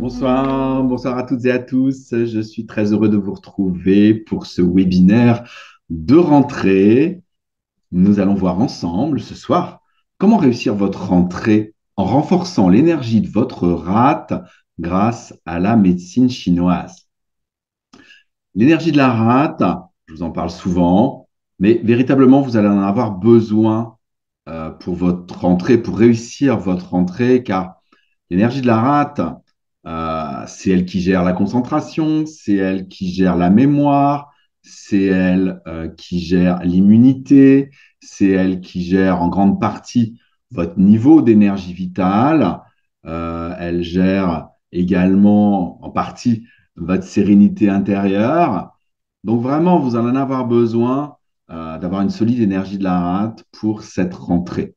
Bonsoir, bonsoir à toutes et à tous. Je suis très heureux de vous retrouver pour ce webinaire de rentrée. Nous allons voir ensemble ce soir comment réussir votre rentrée en renforçant l'énergie de votre rate grâce à la médecine chinoise. L'énergie de la rate, je vous en parle souvent, mais véritablement, vous allez en avoir besoin pour votre rentrée, pour réussir votre rentrée, car l'énergie de la rate, c'est elle qui gère la concentration, c'est elle qui gère la mémoire, c'est elle qui gère l'immunité, c'est elle qui gère en grande partie votre niveau d'énergie vitale. Elle gère également en partie votre sérénité intérieure. Donc vraiment, vous allez en avoir besoin d'avoir une solide énergie de la rate pour cette rentrée.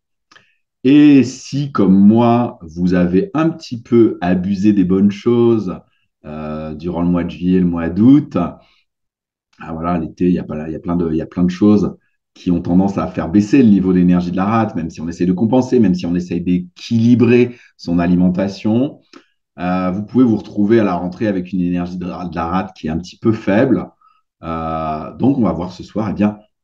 Et si, comme moi, vous avez un petit peu abusé des bonnes choses durant le mois de juillet, le mois d'août, voilà, l'été, il y a plein de choses qui ont tendance à faire baisser le niveau d'énergie de la rate, même si on essaie de compenser, même si on essaie d'équilibrer son alimentation. Vous pouvez vous retrouver à la rentrée avec une énergie de la rate qui est un petit peu faible. Donc, on va voir ce soir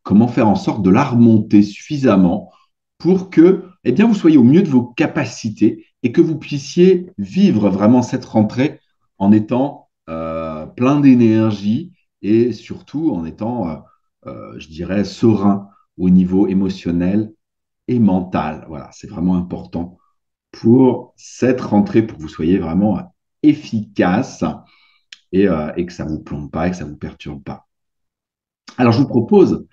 comment faire en sorte de la remonter suffisamment pour que vous soyez au mieux de vos capacités et que vous puissiez vivre vraiment cette rentrée en étant plein d'énergie et surtout en étant, je dirais, serein au niveau émotionnel et mental. Voilà, c'est vraiment important pour cette rentrée, pour que vous soyez vraiment efficace et que ça ne vous plombe pas et que ça ne vous perturbe pas. Alors, je vous propose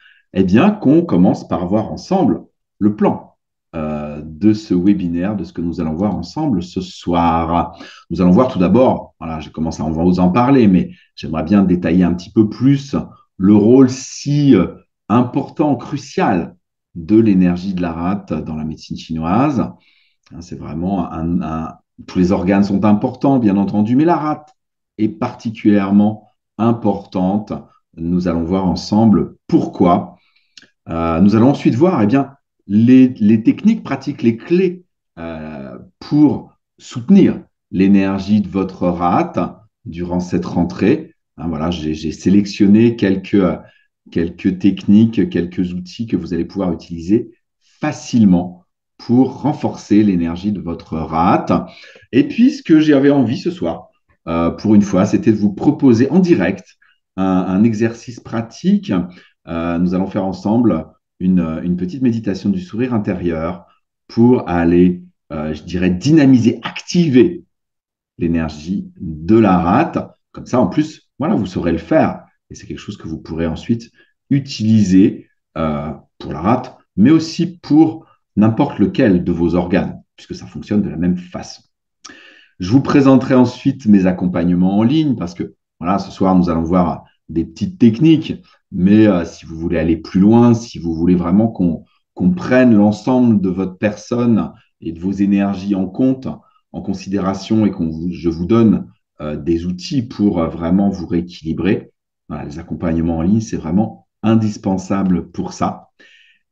qu'on commence par voir ensemble le plan de ce webinaire, de ce que nous allons voir ensemble ce soir. Nous allons voir tout d'abord, voilà, je commence à vous en parler, mais j'aimerais bien détailler un petit peu plus le rôle si important, crucial de l'énergie de la rate dans la médecine chinoise. C'est vraiment tous les organes sont importants, bien entendu, mais la rate est particulièrement importante. Nous allons voir ensemble pourquoi. Nous allons ensuite voir les techniques pratiques, les clés pour soutenir l'énergie de votre rate durant cette rentrée. Voilà, j'ai sélectionné quelques techniques, quelques outils que vous allez pouvoir utiliser facilement pour renforcer l'énergie de votre rate. Et puis, ce que j'avais envie ce soir, pour une fois, c'était de vous proposer en direct un exercice pratique. Nous allons faire ensemble une petite méditation du sourire intérieur pour aller, je dirais, dynamiser, activer l'énergie de la rate. Comme ça, en plus, voilà, vous saurez le faire. Et c'est quelque chose que vous pourrez ensuite utiliser pour la rate, mais aussi pour n'importe lequel de vos organes, puisque ça fonctionne de la même façon. Je vous présenterai ensuite mes accompagnements en ligne, parce que voilà, ce soir, nous allons voir des petites techniques, mais si vous voulez aller plus loin, si vous voulez vraiment qu'on prenne l'ensemble de votre personne et de vos énergies en compte, en considération et je vous donne des outils pour vraiment vous rééquilibrer. Voilà, les accompagnements en ligne, c'est vraiment indispensable pour ça.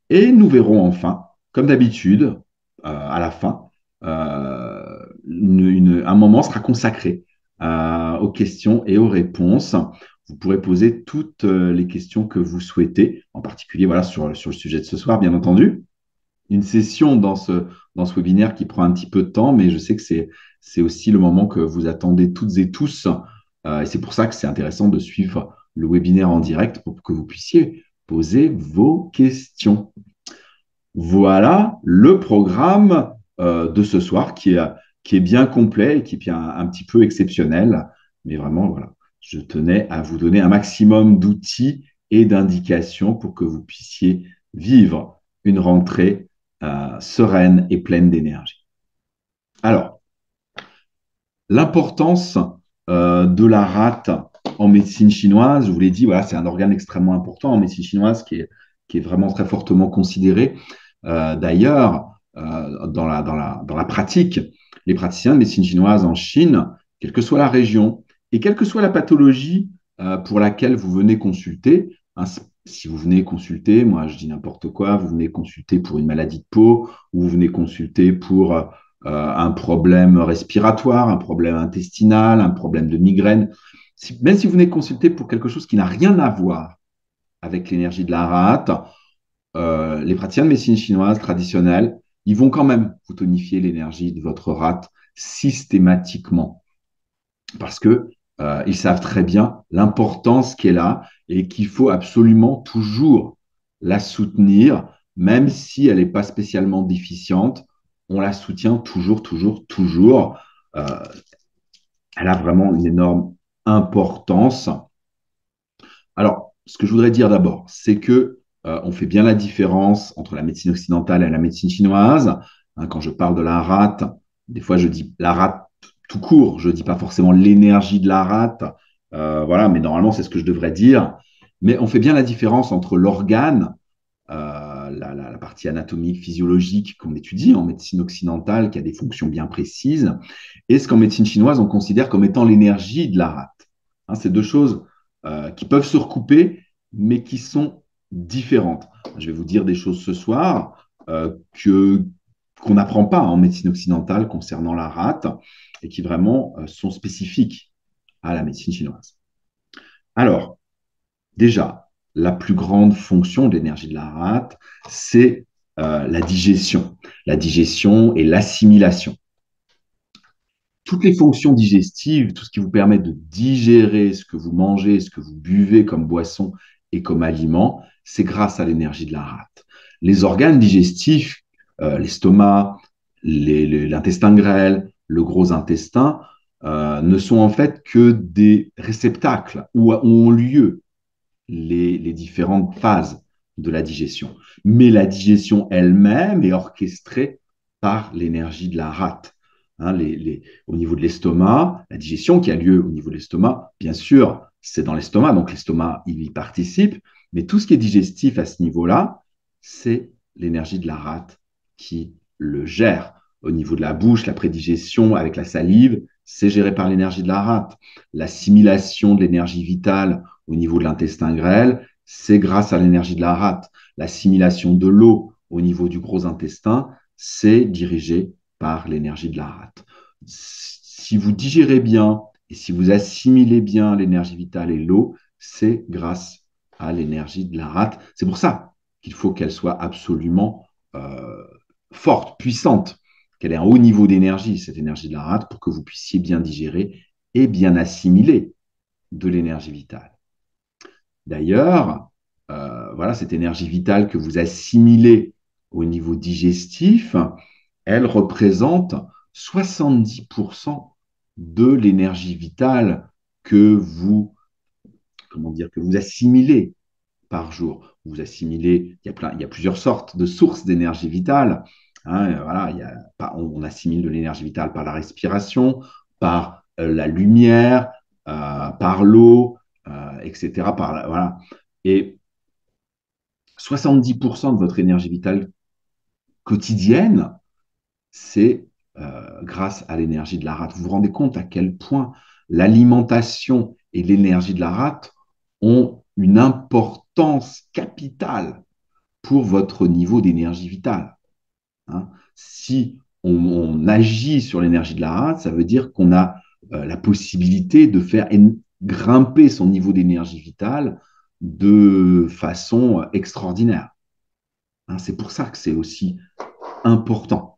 Et nous verrons enfin, comme d'habitude, à la fin, un moment sera consacré aux questions et aux réponses. Vous pourrez poser toutes les questions que vous souhaitez, en particulier voilà, sur le sujet de ce soir, bien entendu. Une session dans ce webinaire qui prend un petit peu de temps, mais je sais que c'est aussi le moment que vous attendez toutes et tous. Et c'est pour ça que c'est intéressant de suivre le webinaire en direct pour que vous puissiez poser vos questions. Voilà le programme de ce soir qui est bien complet et qui est bien un petit peu exceptionnel. Mais vraiment, voilà, je tenais à vous donner un maximum d'outils et d'indications pour que vous puissiez vivre une rentrée sereine et pleine d'énergie. Alors, l'importance de la rate en médecine chinoise, je vous l'ai dit, voilà, c'est un organe extrêmement important en médecine chinoise qui est vraiment très fortement considéré. D'ailleurs, dans la pratique, les praticiens de médecine chinoise en Chine, quelle que soit la région et quelle que soit la pathologie pour laquelle vous venez consulter, hein, si vous venez consulter, moi je dis n'importe quoi, vous venez consulter pour une maladie de peau ou vous venez consulter pour un problème respiratoire, un problème intestinal, un problème de migraine. Même si vous venez consulter pour quelque chose qui n'a rien à voir avec l'énergie de la rate, les praticiens de médecine chinoise traditionnelle, ils vont quand même vous tonifier l'énergie de votre rate systématiquement parce que ils savent très bien l'importance qu'elle a et qu'il faut absolument toujours la soutenir, même si elle n'est pas spécialement déficiente. On la soutient toujours, toujours, toujours. Euh, Elle a vraiment une énorme importance. Alors, ce que je voudrais dire d'abord, c'est que on fait bien la différence entre la médecine occidentale et la médecine chinoise. Hein, quand je parle de la rate, des fois je dis la rate tout court, je ne dis pas forcément l'énergie de la rate, voilà, mais normalement c'est ce que je devrais dire. Mais on fait bien la différence entre l'organe, la partie anatomique, physiologique qu'on étudie en médecine occidentale, qui a des fonctions bien précises, et ce qu'en médecine chinoise on considère comme étant l'énergie de la rate. Hein, c'est deux choses qui peuvent se recouper, mais qui sont différentes. Je vais vous dire des choses ce soir qu'on n'apprend pas en médecine occidentale concernant la rate et qui vraiment sont spécifiques à la médecine chinoise. Alors, déjà, la plus grande fonction de l'énergie de la rate, c'est la digestion. La digestion et l'assimilation. Toutes les fonctions digestives, tout ce qui vous permet de digérer ce que vous mangez, ce que vous buvez comme boisson et comme aliment, c'est grâce à l'énergie de la rate. Les organes digestifs, l'estomac, l'intestin grêle, le gros intestin, ne sont en fait que des réceptacles où ont lieu les différentes phases de la digestion. Mais la digestion elle-même est orchestrée par l'énergie de la rate. Hein, au niveau de l'estomac, la digestion qui a lieu au niveau de l'estomac, bien sûr, c'est dans l'estomac, donc l'estomac, il y participe, mais tout ce qui est digestif à ce niveau-là, c'est l'énergie de la rate qui le gère. Au niveau de la bouche, la prédigestion avec la salive, c'est géré par l'énergie de la rate. L'assimilation de l'énergie vitale au niveau de l'intestin grêle, c'est grâce à l'énergie de la rate. L'assimilation de l'eau au niveau du gros intestin, c'est dirigé par l'énergie de la rate. Si vous digérez bien et si vous assimilez bien l'énergie vitale et l'eau, c'est grâce à l'énergie de la rate. C'est pour ça qu'il faut qu'elle soit absolument forte, puissante, qu'elle ait un haut niveau d'énergie, cette énergie de la rate, pour que vous puissiez bien digérer et bien assimiler de l'énergie vitale. D'ailleurs, voilà, cette énergie vitale que vous assimilez au niveau digestif, elle représente 70% de l'énergie vitale que vous, comment dire, que vous assimilez par jour. Vous assimilez, il y a plusieurs sortes de sources d'énergie vitale. Hein, voilà, on assimile de l'énergie vitale par la respiration, par la lumière, par l'eau, etc. Voilà. Et 70% de votre énergie vitale quotidienne, c'est grâce à l'énergie de la rate. Vous vous rendez compte à quel point l'alimentation et l'énergie de la rate ont une importance capitale pour votre niveau d'énergie vitale. Hein. Si on agit sur l'énergie de la rate, ça veut dire qu'on a la possibilité de faire grimper son niveau d'énergie vitale de façon extraordinaire. Hein, c'est pour ça que c'est aussi important.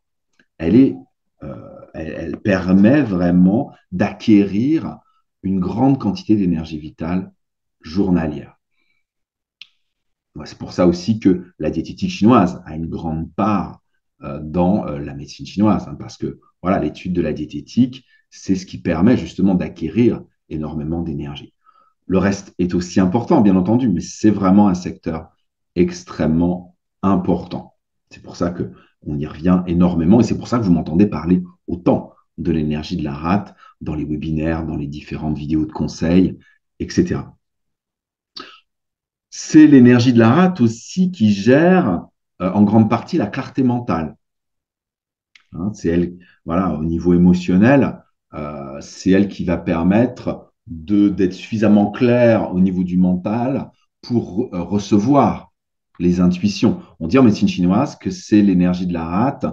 Elle, est, elle permet vraiment d'acquérir une grande quantité d'énergie vitale journalière. C'est pour ça aussi que la diététique chinoise a une grande part dans la médecine chinoise, hein, parce que voilà, l'étude de la diététique, c'est ce qui permet justement d'acquérir énormément d'énergie. Le reste est aussi important, bien entendu, mais c'est vraiment un secteur extrêmement important. C'est pour ça qu'on y revient énormément et c'est pour ça que vous m'entendez parler autant de l'énergie de la rate dans les webinaires, dans les différentes vidéos de conseils, etc. C'est l'énergie de la rate aussi qui gère en grande partie la clarté mentale. Hein, c'est elle, voilà, au niveau émotionnel, c'est elle qui va permettre d'être suffisamment clair au niveau du mental pour recevoir les intuitions. On dit en médecine chinoise que c'est l'énergie de la rate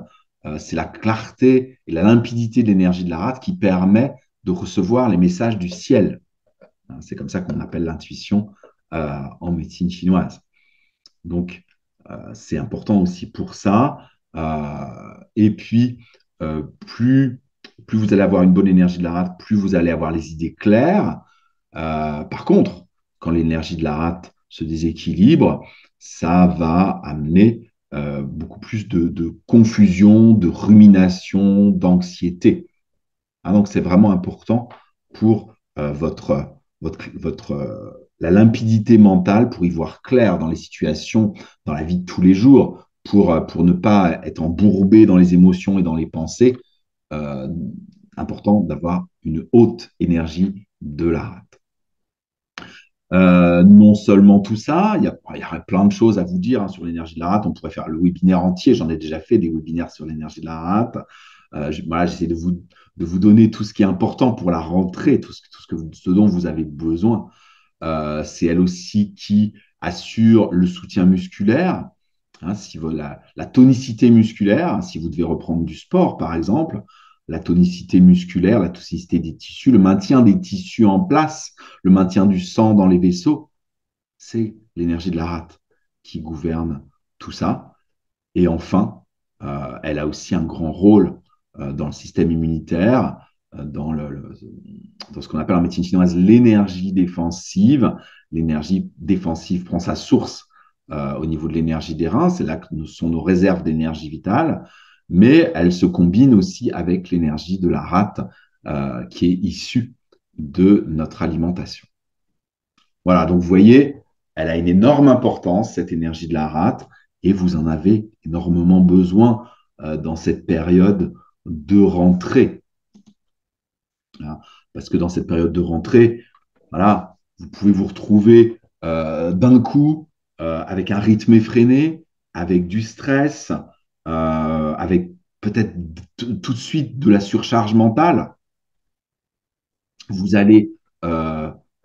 c'est la clarté et la limpidité de l'énergie de la rate qui permet de recevoir les messages du ciel. Hein, c'est comme ça qu'on appelle l'intuition en médecine chinoise. Donc, c'est important aussi pour ça. Et puis, plus vous allez avoir une bonne énergie de la rate, plus vous allez avoir les idées claires. Par contre, quand l'énergie de la rate se déséquilibre, ça va amener beaucoup plus de confusion, de rumination, d'anxiété. Ah, donc, c'est vraiment important pour la limpidité mentale, pour y voir clair dans les situations, dans la vie de tous les jours, pour ne pas être embourbé dans les émotions et dans les pensées. Euh, Important d'avoir une haute énergie de la rate. Non seulement tout ça, il y a plein de choses à vous dire hein, sur l'énergie de la rate. On pourrait faire le webinaire entier. J'en ai déjà fait des webinaires sur l'énergie de la rate. Voilà, j'essaie de vous donner tout ce qui est important pour la rentrée, ce dont vous avez besoin. C'est elle aussi qui assure le soutien musculaire, hein, si la tonicité musculaire, hein, si vous devez reprendre du sport, par exemple, la tonicité musculaire, la tonicité des tissus, le maintien des tissus en place, le maintien du sang dans les vaisseaux, c'est l'énergie de la rate qui gouverne tout ça. Et enfin, elle a aussi un grand rôle dans le système immunitaire, dans ce qu'on appelle en médecine chinoise l'énergie défensive. L'énergie défensive prend sa source au niveau de l'énergie des reins, c'est là que sont nos réserves d'énergie vitale, mais elle se combine aussi avec l'énergie de la rate qui est issue de notre alimentation. Voilà, donc vous voyez, elle a une énorme importance, cette énergie de la rate, et vous en avez énormément besoin dans cette période de rentrée. Hein. Parce que dans cette période de rentrée, voilà, vous pouvez vous retrouver d'un coup avec un rythme effréné, avec du stress, avec peut-être tout de suite de la surcharge mentale. Vous allez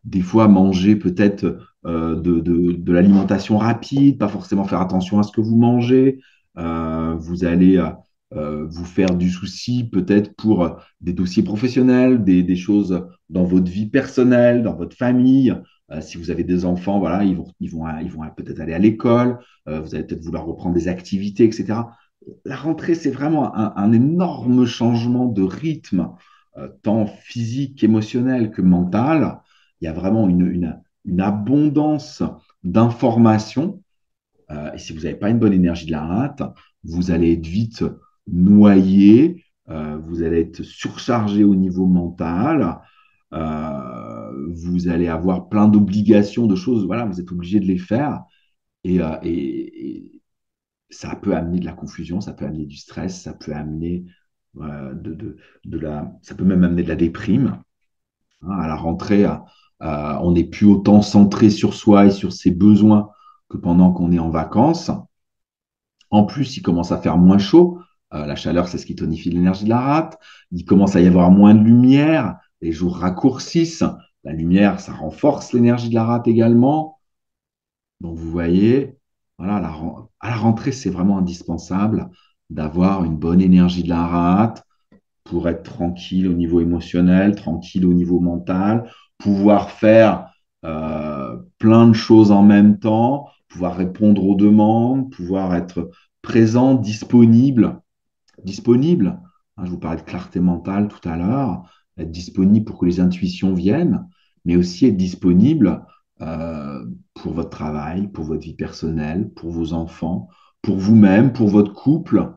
des fois manger peut-être de l'alimentation rapide, pas forcément faire attention à ce que vous mangez. Vous allez vous faire du souci peut-être pour des dossiers professionnels, des choses dans votre vie personnelle, dans votre famille. Si vous avez des enfants, voilà, ils vont peut-être aller à l'école. Vous allez peut-être vouloir reprendre des activités, etc. La rentrée, c'est vraiment un énorme changement de rythme tant physique, émotionnel que mental. Il y a vraiment une abondance d'informations. Et si vous n'avez pas une bonne énergie de la rate, vous allez être vite noyé, vous allez être surchargé au niveau mental, vous allez avoir plein d'obligations, de choses, voilà, vous êtes obligé de les faire. Et ça peut amener de la confusion, ça peut amener du stress, ça peut amener ça peut même amener de la déprime. Hein. À la rentrée, on n'est plus autant centré sur soi et sur ses besoins que pendant qu'on est en vacances. En plus, il commence à faire moins chaud. La chaleur, c'est ce qui tonifie l'énergie de la rate. Il commence à y avoir moins de lumière. Les jours raccourcissent. La lumière, ça renforce l'énergie de la rate également. Donc, vous voyez, voilà, à la rentrée, c'est vraiment indispensable d'avoir une bonne énergie de la rate pour être tranquille au niveau émotionnel, tranquille au niveau mental, pouvoir faire plein de choses en même temps, pouvoir répondre aux demandes, pouvoir être présent, disponible. Disponible. Hein, je vous parlais de clarté mentale tout à l'heure, être disponible pour que les intuitions viennent, mais aussi être disponible pour votre travail, pour votre vie personnelle, pour vos enfants, pour vous-même, pour votre couple,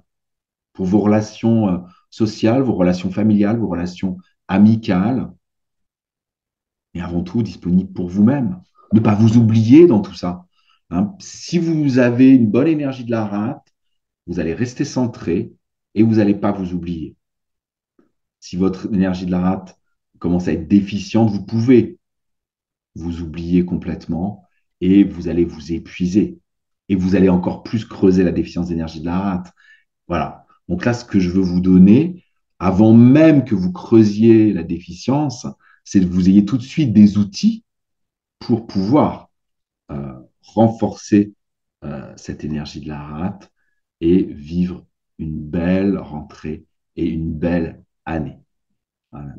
pour vos relations sociales, vos relations familiales, vos relations amicales, et avant tout disponible pour vous-même. Ne pas vous oublier dans tout ça. Hein. Si vous avez une bonne énergie de la rate, vous allez rester centré et vous n'allez pas vous oublier. Si votre énergie de la rate commence à être déficiente, vous pouvez vous oublier complètement et vous allez vous épuiser. Et vous allez encore plus creuser la déficience d'énergie de la rate. Voilà. Donc là, ce que je veux vous donner, avant même que vous creusiez la déficience, c'est que vous ayez tout de suite des outils pour pouvoir renforcer cette énergie de la rate et vivre une belle rentrée et une belle année.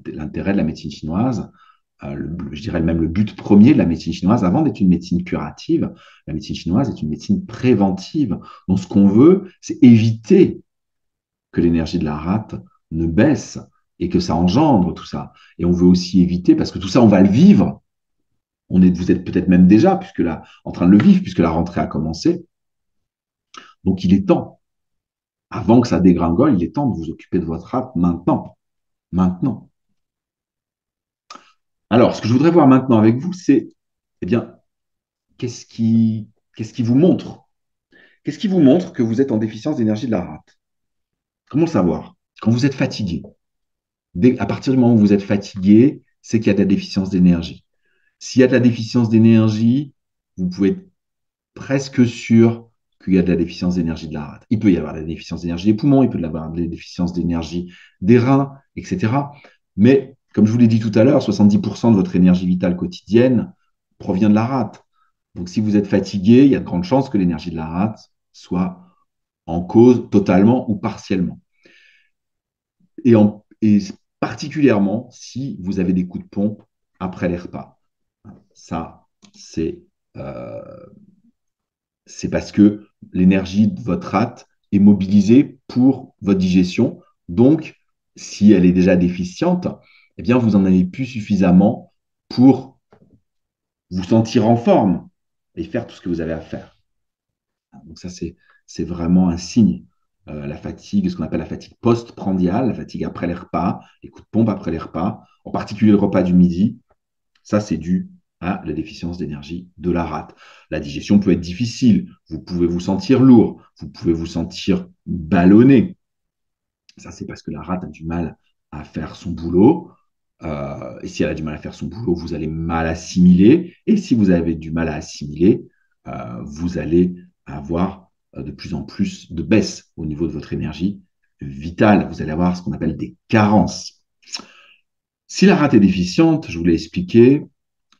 L'intérêt de la médecine chinoise, je dirais même le but premier de la médecine chinoise, avant d'être une médecine curative, la médecine chinoise est une médecine préventive. Donc, ce qu'on veut, c'est éviter que l'énergie de la rate ne baisse et que ça engendre tout ça. Et on veut aussi éviter, parce que tout ça, on va le vivre. Vous êtes peut-être même déjà puisque là, en train de le vivre, puisque la rentrée a commencé. Donc, il est temps, avant que ça dégringole, il est temps de vous occuper de votre rate maintenant. Maintenant. Alors, ce que je voudrais voir maintenant avec vous, c'est, eh bien, qu'est-ce qui, qu'est-ce qui vous montre? Qu'est-ce qui vous montre que vous êtes en déficience d'énergie de la rate? Comment le savoir? Quand vous êtes fatigué. À partir du moment où vous êtes fatigué, c'est qu'il y a de la déficience d'énergie. S'il y a de la déficience d'énergie, vous pouvez être presque sûr qu'il y a de la déficience d'énergie de la rate. Il peut y avoir de la déficience d'énergie des poumons, il peut y avoir de la déficience d'énergie des reins, etc. Mais, comme je vous l'ai dit tout à l'heure, 70% de votre énergie vitale quotidienne provient de la rate. Donc, si vous êtes fatigué, il y a de grandes chances que l'énergie de la rate soit en cause totalement ou partiellement. Et particulièrement si vous avez des coups de pompe après les repas. Ça, c'est euh, c'est parce que l'énergie de votre rate est mobilisée pour votre digestion. Donc, si elle est déjà déficiente, eh bien, vous en avez plus suffisamment pour vous sentir en forme et faire tout ce que vous avez à faire. Donc ça, c'est vraiment un signe. La fatigue, ce qu'on appelle la fatigue post-prandiale, la fatigue après les repas, les coups de pompe après les repas, en particulier le repas du midi, ça, c'est dû à la déficience d'énergie de la rate. La digestion peut être difficile, vous pouvez vous sentir lourd, vous pouvez vous sentir ballonné. Ça, c'est parce que la rate a du mal à faire son boulot. Et si elle a du mal à faire son boulot, vous allez mal assimiler. Et si vous avez du mal à assimiler, vous allez avoir de plus en plus de baisse au niveau de votre énergie vitale. Vous allez avoir ce qu'on appelle des carences. Si la rate est déficiente, je vous l'ai expliqué,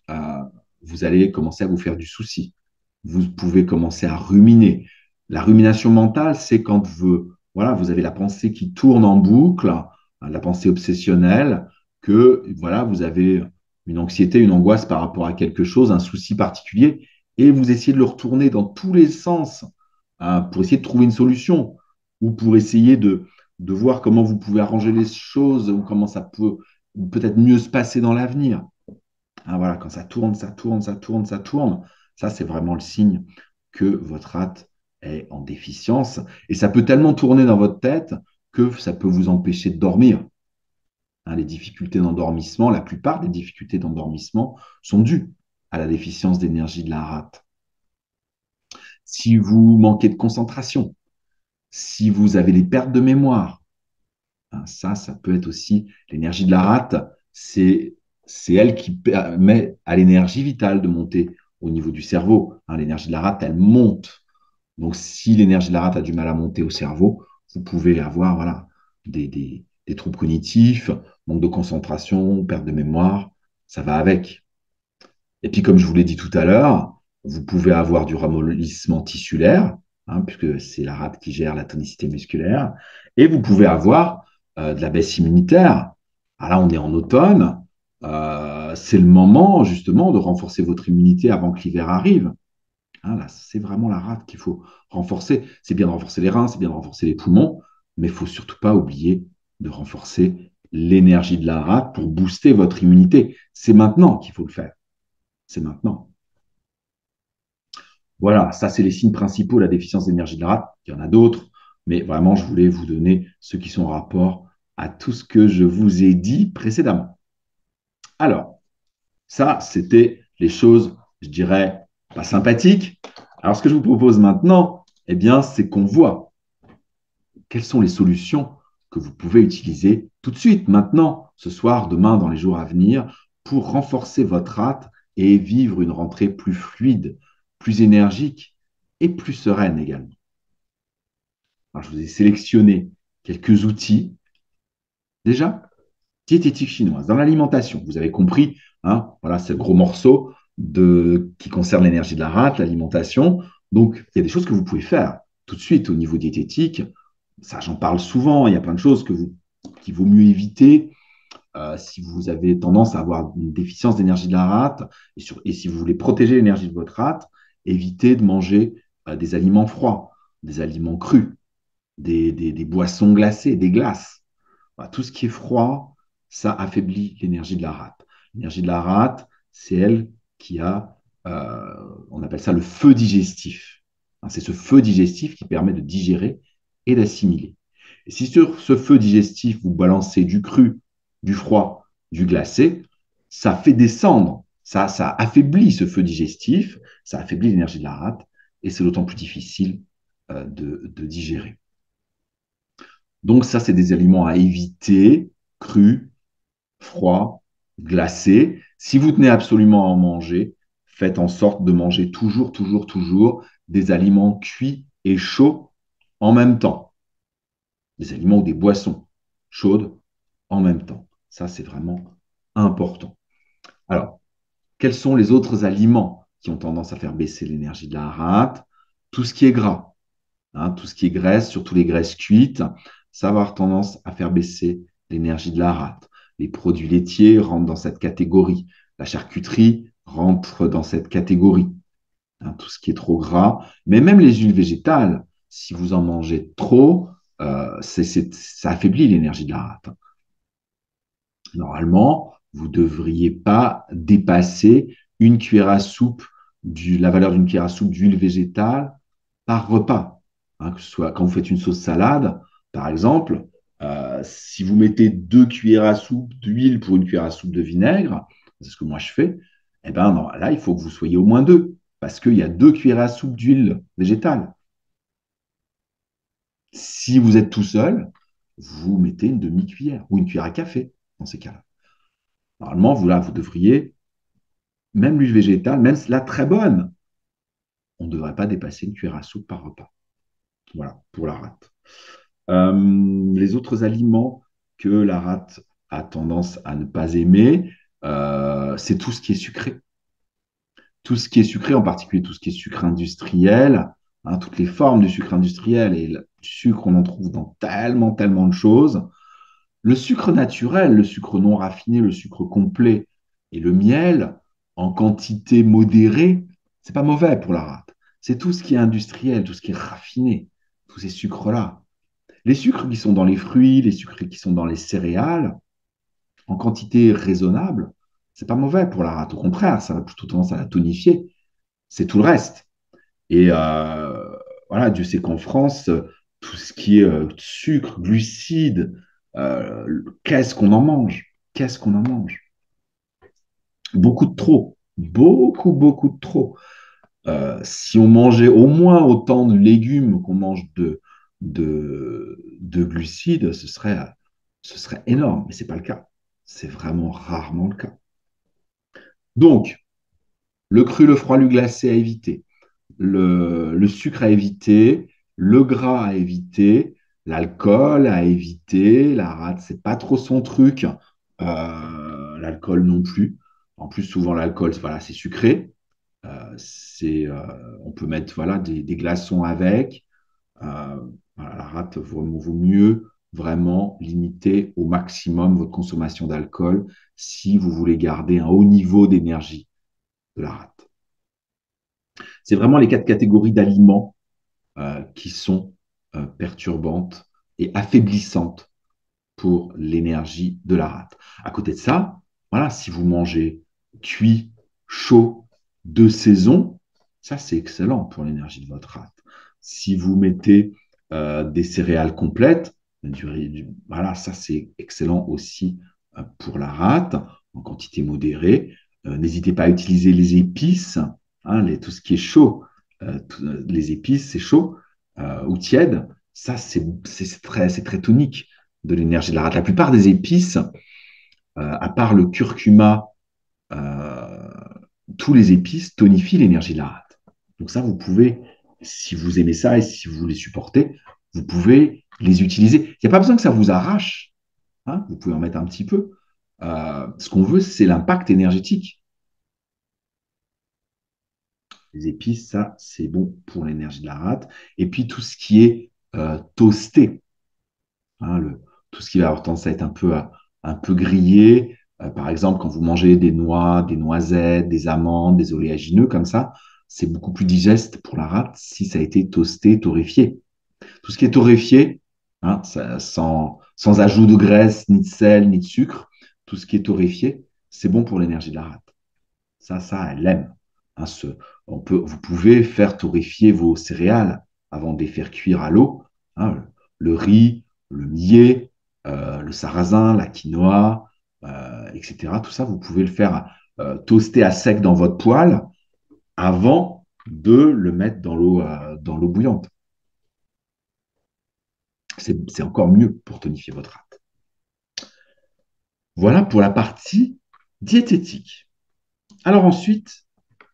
euh, vous allez commencer à vous faire du souci. Vous pouvez commencer à ruminer. La rumination mentale, c'est quand voilà, vous avez la pensée qui tourne en boucle, la pensée obsessionnelle, que voilà, vous avez une anxiété, une angoisse par rapport à quelque chose, un souci particulier, et vous essayez de le retourner dans tous les sens pour essayer de trouver une solution ou pour essayer de voir comment vous pouvez arranger les choses ou comment ça peut peut-être mieux se passer dans l'avenir. Ah, voilà, quand ça tourne, ça tourne, ça tourne, ça tourne, ça, c'est vraiment le signe que votre rate est en déficience. Et ça peut tellement tourner dans votre tête que ça peut vous empêcher de dormir. Hein, les difficultés d'endormissement, la plupart des difficultés d'endormissement sont dues à la déficience d'énergie de la rate. Si vous manquez de concentration, si vous avez des pertes de mémoire, hein, ça peut être aussi l'énergie de la rate. C'est elle qui permet à l'énergie vitale de monter au niveau du cerveau. Hein, l'énergie de la rate, elle monte. Donc, si l'énergie de la rate a du mal à monter au cerveau, vous pouvez avoir voilà, des troubles cognitifs, manque de concentration, perte de mémoire, ça va avec. Et puis, comme je vous l'ai dit tout à l'heure, vous pouvez avoir du ramollissement tissulaire, hein, puisque c'est la rate qui gère la tonicité musculaire, et vous pouvez avoir de la baisse immunitaire. Alors là, on est en automne, c'est le moment justement de renforcer votre immunité avant que l'hiver arrive. Hein, là, c'est vraiment la rate qu'il faut renforcer. C'est bien de renforcer les reins, c'est bien de renforcer les poumons, mais il ne faut surtout pas oublier de renforcer l'énergie de la rate pour booster votre immunité. C'est maintenant qu'il faut le faire. C'est maintenant. Voilà, ça, c'est les signes principaux de la déficience d'énergie de la rate. Il y en a d'autres, mais vraiment, je voulais vous donner ceux qui sont en rapport à tout ce que je vous ai dit précédemment. Alors, ça, c'était les choses, je dirais, pas sympathiques. Alors, ce que je vous propose maintenant, eh bien, c'est qu'on voit quelles sont les solutions que vous pouvez utiliser tout de suite, maintenant, ce soir, demain, dans les jours à venir, pour renforcer votre rate et vivre une rentrée plus fluide, plus énergique et plus sereine également. Alors, je vous ai sélectionné quelques outils. Déjà, diététique chinoise. Dans l'alimentation, vous avez compris, hein, voilà, c'est le gros morceau qui concerne l'énergie de la rate, l'alimentation. Donc, il y a des choses que vous pouvez faire tout de suite au niveau diététique. Ça, j'en parle souvent. Il y a plein de choses qu'il vaut mieux éviter si vous avez tendance à avoir une déficience d'énergie de la rate et si vous voulez protéger l'énergie de votre rate, évitez de manger des aliments froids, des aliments crus, des boissons glacées, des glaces. Voilà, tout ce qui est froid, ça affaiblit l'énergie de la rate. L'énergie de la rate, c'est elle qui a, on appelle ça le feu digestif. Hein, c'est ce feu digestif qui permet de digérer et d'assimiler. Et si sur ce feu digestif, vous balancez du cru, du froid, du glacé, ça fait descendre, ça affaiblit ce feu digestif, ça affaiblit l'énergie de la rate, et c'est d'autant plus difficile de digérer. Donc ça, c'est des aliments à éviter, crus, froids, glacés. Si vous tenez absolument à en manger, faites en sorte de manger toujours, toujours, toujours des aliments cuits et chauds en même temps. Des aliments ou des boissons chaudes en même temps. Ça, c'est vraiment important. Alors, quels sont les autres aliments qui ont tendance à faire baisser l'énergie de la rate? Tout ce qui est gras, hein, tout ce qui est graisse, surtout les graisses cuites, ça va avoir tendance à faire baisser l'énergie de la rate. Les produits laitiers rentrent dans cette catégorie. La charcuterie rentre dans cette catégorie. Hein, tout ce qui est trop gras, mais même les huiles végétales, si vous en mangez trop, ça affaiblit l'énergie de la rate. Normalement, vous ne devriez pas dépasser une cuillère à soupe, la valeur d'une cuillère à soupe d'huile végétale par repas. Hein, que ce soit quand vous faites une sauce salade, par exemple, si vous mettez 2 cuillères à soupe d'huile pour une cuillère à soupe de vinaigre, c'est ce que moi je fais, eh ben non, là, il faut que vous soyez au moins deux, parce qu'il y a 2 cuillères à soupe d'huile végétale. Si vous êtes tout seul, vous mettez une demi-cuillère ou une cuillère à café dans ces cas-là. Normalement, vous devriez, même l'huile végétale, même la très bonne, on ne devrait pas dépasser une cuillère à soupe par repas. Voilà, pour la rate. Les autres aliments que la rate a tendance à ne pas aimer, c'est tout ce qui est sucré. Tout ce qui est sucré, en particulier tout ce qui est sucre industriel, hein, toutes les formes du sucre industriel et du sucre, on en trouve dans tellement, tellement de choses. Le sucre naturel, le sucre non raffiné, le sucre complet et le miel, en quantité modérée, c'est pas mauvais pour la rate. C'est tout ce qui est industriel, tout ce qui est raffiné, tous ces sucres-là. Les sucres qui sont dans les fruits, les sucres qui sont dans les céréales, en quantité raisonnable, c'est pas mauvais pour la rate. Au contraire, ça va plutôt tendance à la tonifier. C'est tout le reste. Et voilà, Dieu sait qu'en France, tout ce qui est sucre, glucides, qu'est-ce qu'on en mange? Qu'est-ce qu'on en mange? Beaucoup de trop. Beaucoup, beaucoup de trop. Si on mangeait au moins autant de légumes qu'on mange de glucides, ce serait énorme, mais ce n'est pas le cas. C'est vraiment rarement le cas. Donc, le cru, le froid, le glacé à éviter, le sucre à éviter, le gras à éviter, l'alcool à éviter, la rate, c'est pas trop son truc, l'alcool non plus. En plus, souvent, l'alcool, voilà, c'est sucré. On peut mettre voilà, des glaçons avec. Voilà, la rate, vaut mieux vraiment limiter au maximum votre consommation d'alcool si vous voulez garder un haut niveau d'énergie de la rate. C'est vraiment les 4 catégories d'aliments qui sont perturbantes et affaiblissantes pour l'énergie de la rate. À côté de ça, voilà, si vous mangez cuit, chaud, de saison, ça c'est excellent pour l'énergie de votre rate. Si vous mettez des céréales complètes, voilà, ça c'est excellent aussi pour la rate, en quantité modérée. N'hésitez pas à utiliser les épices, hein, tout ce qui est chaud. Les épices, c'est chaud ou tiède. Ça, c'est très tonique de l'énergie de la rate. La plupart des épices, à part le curcuma, euh, tous les épices tonifient l'énergie de la rate. Donc ça, vous pouvez, si vous aimez ça et si vous les supportez, vous pouvez les utiliser. Il n'y a pas besoin que ça vous arrache, hein, vous pouvez en mettre un petit peu. Ce qu'on veut, c'est l'impact énergétique. Les épices, ça, c'est bon pour l'énergie de la rate. Et puis tout ce qui est toasté. hein, tout ce qui va avoir tendance à être un peu grillé. Par exemple, quand vous mangez des noix, des noisettes, des amandes, des oléagineux comme ça, c'est beaucoup plus digeste pour la rate si ça a été toasté, torréfié. Tout ce qui est torréfié, hein, sans ajout de graisse, ni de sel, ni de sucre, tout ce qui est torréfié, c'est bon pour l'énergie de la rate. Ça, elle aime. Hein, vous pouvez faire torréfier vos céréales avant de les faire cuire à l'eau. Hein, le riz, le millet, le sarrasin, la quinoa, etc. Tout ça, vous pouvez le faire toaster à sec dans votre poêle avant de le mettre dans l'eau bouillante. C'est encore mieux pour tonifier votre rate. Voilà pour la partie diététique. Alors ensuite,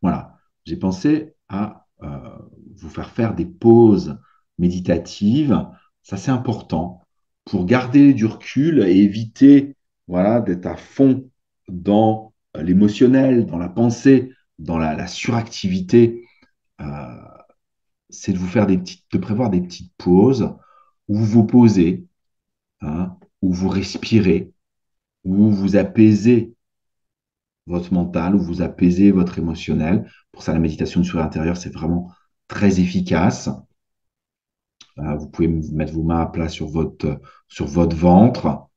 voilà, j'ai pensé à vous faire faire des pauses méditatives. Ça, c'est important pour garder du recul et éviter, voilà, d'être à fond dans l'émotionnel, dans la pensée, dans la suractivité. Euh, c'est de vous faire de prévoir des petites pauses où vous vous posez, hein, où vous respirez, où vous apaisez votre mental, où vous apaisez votre émotionnel. Pour ça, la méditation de sourire intérieur, c'est vraiment très efficace. Vous pouvez mettre vos mains à plat sur votre ventre,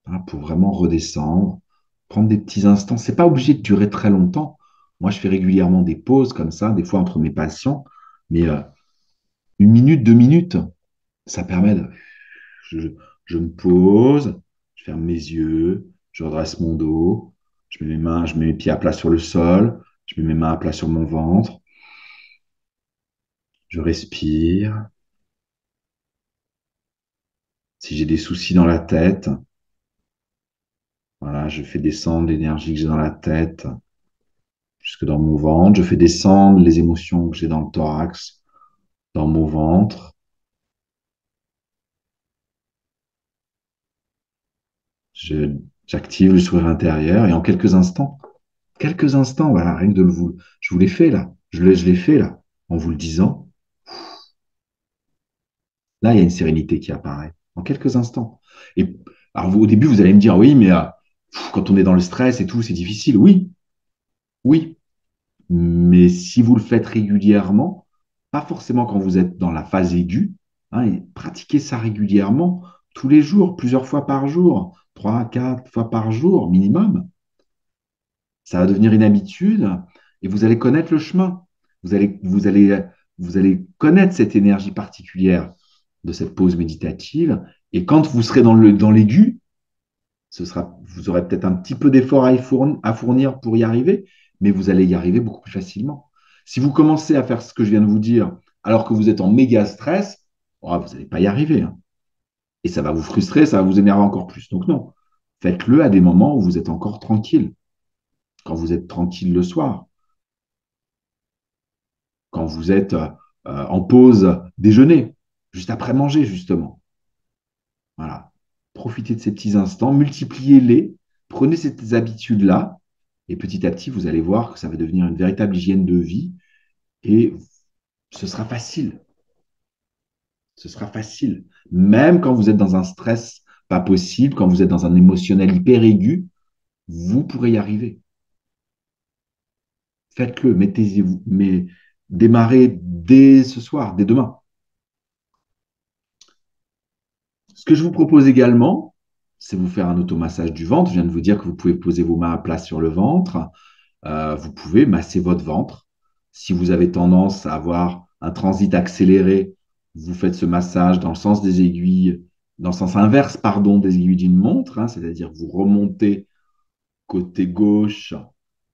hein, pour vraiment redescendre, prendre des petits instants. C'est pas obligé de durer très longtemps. Moi, je fais régulièrement des pauses comme ça, des fois entre mes patients, mais 1 minute, 2 minutes, ça permet de... Je, je me pose, je ferme mes yeux, je redresse mon dos, je mets mes pieds à plat sur le sol, je mets mes mains à plat sur mon ventre, je respire. Si j'ai des soucis dans la tête, voilà, je fais descendre l'énergie que j'ai dans la tête jusque dans mon ventre. Je fais descendre les émotions que j'ai dans le thorax, dans mon ventre. J'active le sourire intérieur et en quelques instants, voilà, rien que je vous l'ai fait là, je l'ai fait là, en vous le disant. Là, il y a une sérénité qui apparaît en quelques instants. Et alors, au début, vous allez me dire, oui, mais quand on est dans le stress et tout, c'est difficile. Oui, oui. Mais si vous le faites régulièrement, pas forcément quand vous êtes dans la phase aiguë, hein, et pratiquez ça régulièrement, tous les jours, plusieurs fois par jour, 3, 4 fois par jour minimum, ça va devenir une habitude et vous allez connaître le chemin. Vous allez, vous allez, vous allez connaître cette énergie particulière de cette pause méditative. Et quand vous serez dans l'aigu, vous aurez peut-être un petit peu d'effort à fournir pour y arriver, mais vous allez y arriver beaucoup plus facilement. Si vous commencez à faire ce que je viens de vous dire alors que vous êtes en méga stress, oh, vous n'allez pas y arriver, hein. Et ça va vous frustrer, ça va vous énerver encore plus. Donc non, faites-le à des moments où vous êtes encore tranquille. Quand vous êtes tranquille le soir, quand vous êtes en pause déjeuner, juste après manger, justement. Voilà. Profitez de ces petits instants, multipliez-les, prenez ces habitudes-là, et petit à petit, vous allez voir que ça va devenir une véritable hygiène de vie, et ce sera facile. Ce sera facile. Même quand vous êtes dans un stress pas possible, quand vous êtes dans un émotionnel hyper aigu, vous pourrez y arriver. Faites-le, mettez-vous, mais démarrez dès ce soir, dès demain. Ce que je vous propose également, c'est vous faire un automassage du ventre. Je viens de vous dire que vous pouvez poser vos mains à plat sur le ventre. Vous pouvez masser votre ventre. Si vous avez tendance à avoir un transit accéléré, vous faites ce massage dans le sens des aiguilles, dans le sens inverse, pardon, des aiguilles d'une montre, hein, c'est-à-dire vous remontez côté gauche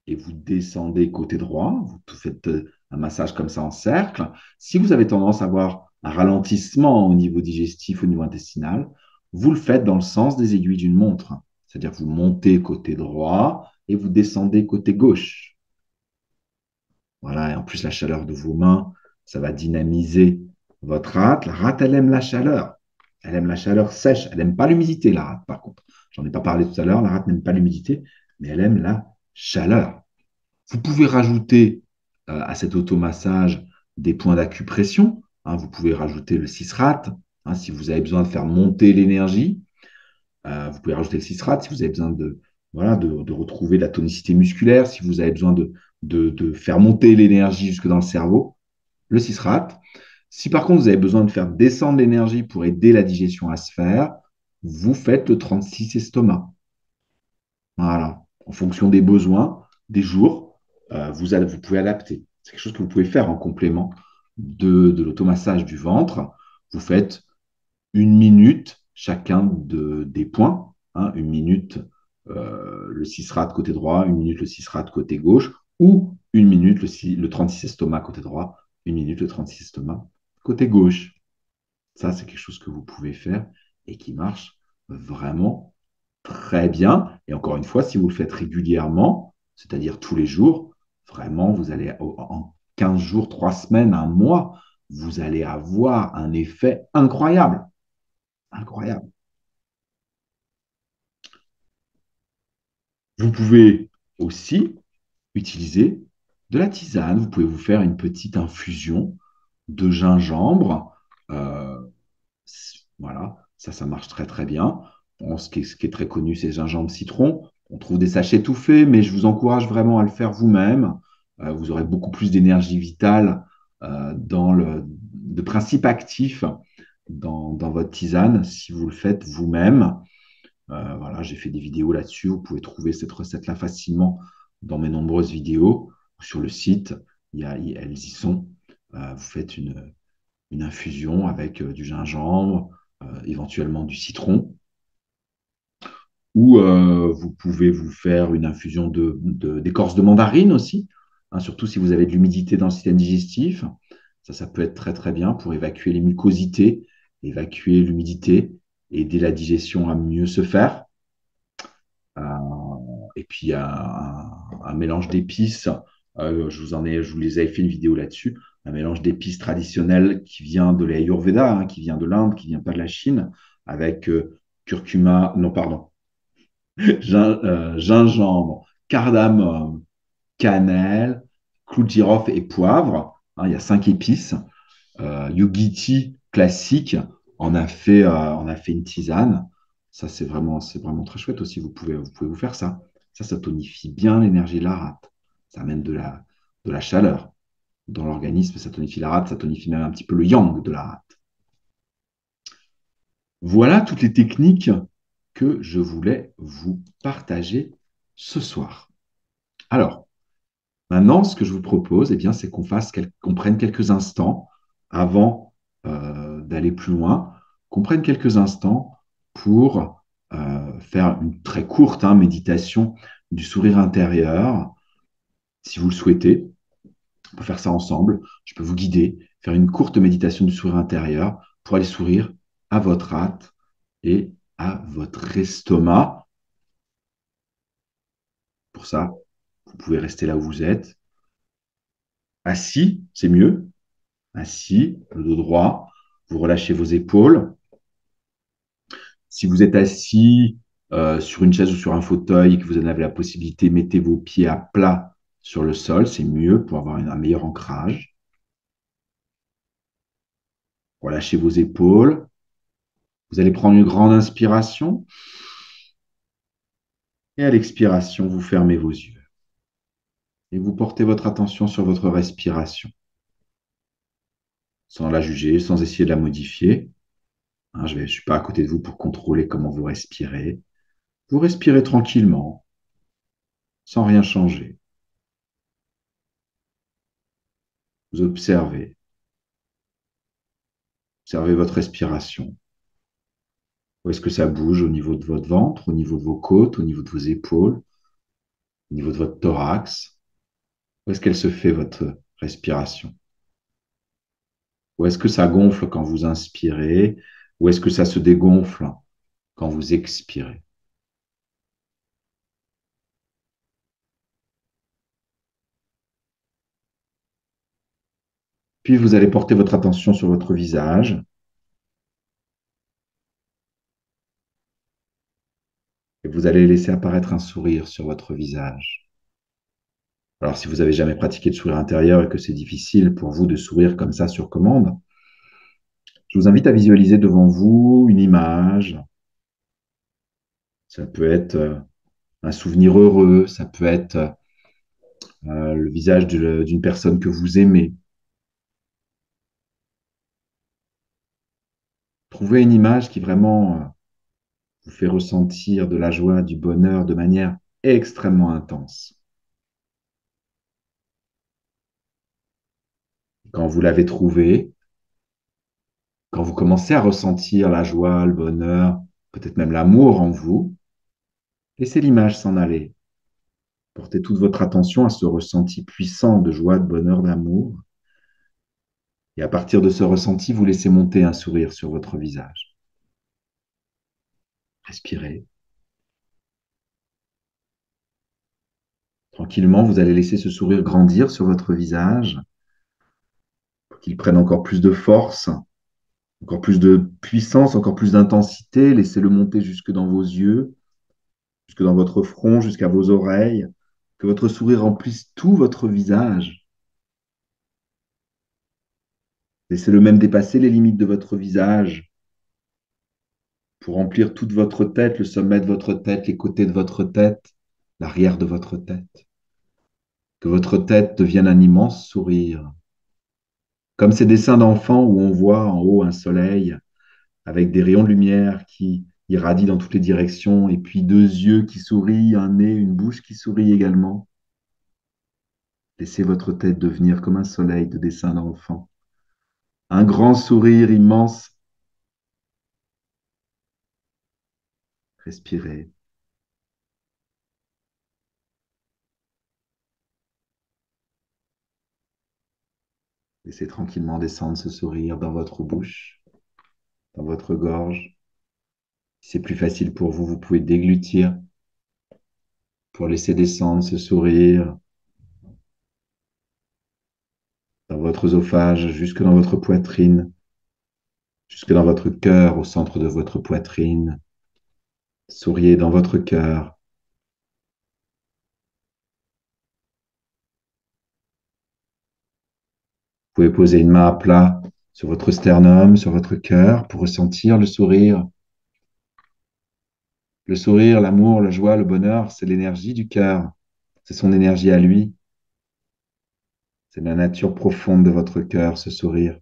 et vous descendez côté droit. Vous faites un massage comme ça en cercle. Si vous avez tendance à avoir un ralentissement au niveau digestif, au niveau intestinal, vous le faites dans le sens des aiguilles d'une montre. C'est-à-dire vous montez côté droit et vous descendez côté gauche. Voilà, et en plus la chaleur de vos mains, ça va dynamiser votre rate. La rate, elle aime la chaleur. Elle aime la chaleur sèche. Elle n'aime pas l'humidité, la rate, par contre. J'en ai pas parlé tout à l'heure. La rate n'aime pas l'humidité, mais elle aime la chaleur. Vous pouvez rajouter à cet automassage des points d'acupression, hein. Vous pouvez rajouter le 6 rate, Hein, si vous avez besoin de faire monter l'énergie, vous pouvez rajouter le cistrate. Si vous avez besoin voilà, de retrouver la tonicité musculaire, si vous avez besoin de faire monter l'énergie jusque dans le cerveau, le cistrate. Si par contre vous avez besoin de faire descendre l'énergie pour aider la digestion à se faire, vous faites le 36 estomac. Voilà. En fonction des besoins, des jours, vous pouvez adapter. C'est quelque chose que vous pouvez faire en complément de l'automassage du ventre. Vous faites 1 minute chacun des points. Hein, 1 minute le cistrate côté droit, 1 minute le cistrate côté gauche, ou 1 minute le 36 estomac côté droit, 1 minute le 36 estomac côté gauche. Ça, c'est quelque chose que vous pouvez faire et qui marche vraiment très bien. Et encore une fois, si vous le faites régulièrement, c'est-à-dire tous les jours, vraiment, vous allez en 15 jours, 3 semaines, un mois, vous allez avoir un effet incroyable. Incroyable. Vous pouvez aussi utiliser de la tisane. Vous pouvez vous faire une petite infusion de gingembre. Euh, voilà, ça marche très très bien. Bon, ce qui est très connu, c'est le gingembre citron. On trouve des sachets tout faits, mais je vous encourage vraiment à le faire vous-même. Vous aurez beaucoup plus d'énergie vitale de principe actif dans votre tisane si vous le faites vous-même. Voilà, j'ai fait des vidéos là-dessus. Vous pouvez trouver cette recette-là facilement dans mes nombreuses vidéos. Sur le site, elles y sont. Vous faites une infusion avec du gingembre, éventuellement du citron, ou vous pouvez vous faire une infusion d'écorce de mandarine aussi, hein, surtout si vous avez de l'humidité dans le système digestif. Ça peut être très très bien pour évacuer les mucosités, évacuer l'humidité, aider la digestion à mieux se faire. Euh, et puis, il y a un mélange d'épices. Je vous les avais fait une vidéo là-dessus. Un mélange d'épices traditionnelles qui vient de l'Ayurveda, hein, qui vient de l'Inde, qui vient pas de la Chine, avec curcuma, non, pardon, gingembre, cardamome, cannelle, clou de girofle et poivre. Hein, il y a 5 épices. Yogiti classique en a fait une tisane. Ça, c'est vraiment très chouette aussi. Vous pouvez vous faire ça. Ça tonifie bien l'énergie de la rate. Ça amène de la chaleur dans l'organisme. Ça tonifie la rate. Ça tonifie même un petit peu le yang de la rate. Voilà toutes les techniques que je voulais vous partager ce soir. Alors, maintenant, ce que je vous propose, eh bien, c'est qu'on prenne quelques instants avant d'aller plus loin, qu'on prenne quelques instants pour faire une très courte, hein, méditation du sourire intérieur. Si vous le souhaitez, on peut faire ça ensemble. Je peux vous guider, faire une courte méditation du sourire intérieur pour aller sourire à votre hâte et à votre estomac. Pour ça, vous pouvez rester là où vous êtes. Assis, c'est mieux. Assis, le dos droit, vous relâchez vos épaules. Si vous êtes assis sur une chaise ou sur un fauteuil et que vous en avez la possibilité, mettez vos pieds à plat sur le sol, c'est mieux pour avoir un meilleur ancrage. Relâchez vos épaules. Vous allez prendre une grande inspiration et à l'expiration, vous fermez vos yeux. Et vous portez votre attention sur votre respiration, sans la juger, sans essayer de la modifier. Hein, je ne suis pas à côté de vous pour contrôler comment vous respirez. Vous respirez tranquillement, sans rien changer. Vous observez. Observez votre respiration. Où est-ce que ça bouge au niveau de votre ventre, au niveau de vos côtes, au niveau de vos épaules, au niveau de votre thorax? Où est-ce qu'elle se fait, votre respiration? Où est-ce que ça gonfle quand vous inspirez? Où est-ce que ça se dégonfle quand vous expirez? Puis vous allez porter votre attention sur votre visage et vous allez laisser apparaître un sourire sur votre visage. Alors si vous n'avez jamais pratiqué de sourire intérieur et que c'est difficile pour vous de sourire comme ça sur commande, Je vous invite à visualiser devant vous une image. Ça peut être un souvenir heureux, ça peut être le visage d'une personne que vous aimez. Trouvez une image qui vraiment vous fait ressentir de la joie, du bonheur de manière extrêmement intense. Quand vous l'avez trouvée, quand vous commencez à ressentir la joie, le bonheur, peut-être même l'amour en vous, laissez l'image s'en aller. Portez toute votre attention à ce ressenti puissant de joie, de bonheur, d'amour. Et à partir de ce ressenti, vous laissez monter un sourire sur votre visage. Respirez. Tranquillement, vous allez laisser ce sourire grandir sur votre visage pour qu'il prenne encore plus de force, encore plus de puissance, encore plus d'intensité. Laissez-le monter jusque dans vos yeux, jusque dans votre front, jusqu'à vos oreilles. Que votre sourire remplisse tout votre visage. Laissez-le même dépasser les limites de votre visage pour remplir toute votre tête, le sommet de votre tête, les côtés de votre tête, l'arrière de votre tête. Que votre tête devienne un immense sourire. Comme ces dessins d'enfants où on voit en haut un soleil avec des rayons de lumière qui irradient dans toutes les directions et puis deux yeux qui sourient, un nez, une bouche qui sourit également. Laissez votre tête devenir comme un soleil de dessin d'enfant. Un grand sourire immense. Respirez. Laissez tranquillement descendre ce sourire dans votre bouche, dans votre gorge. Si c'est plus facile pour vous, vous pouvez déglutir pour laisser descendre ce sourire dans votre oesophage, jusque dans votre poitrine, jusque dans votre cœur, au centre de votre poitrine. Souriez dans votre cœur. Vous pouvez poser une main à plat sur votre sternum, sur votre cœur, pour ressentir le sourire. Le sourire, l'amour, la joie, le bonheur, c'est l'énergie du cœur. C'est son énergie à lui. C'est la nature profonde de votre cœur, ce sourire.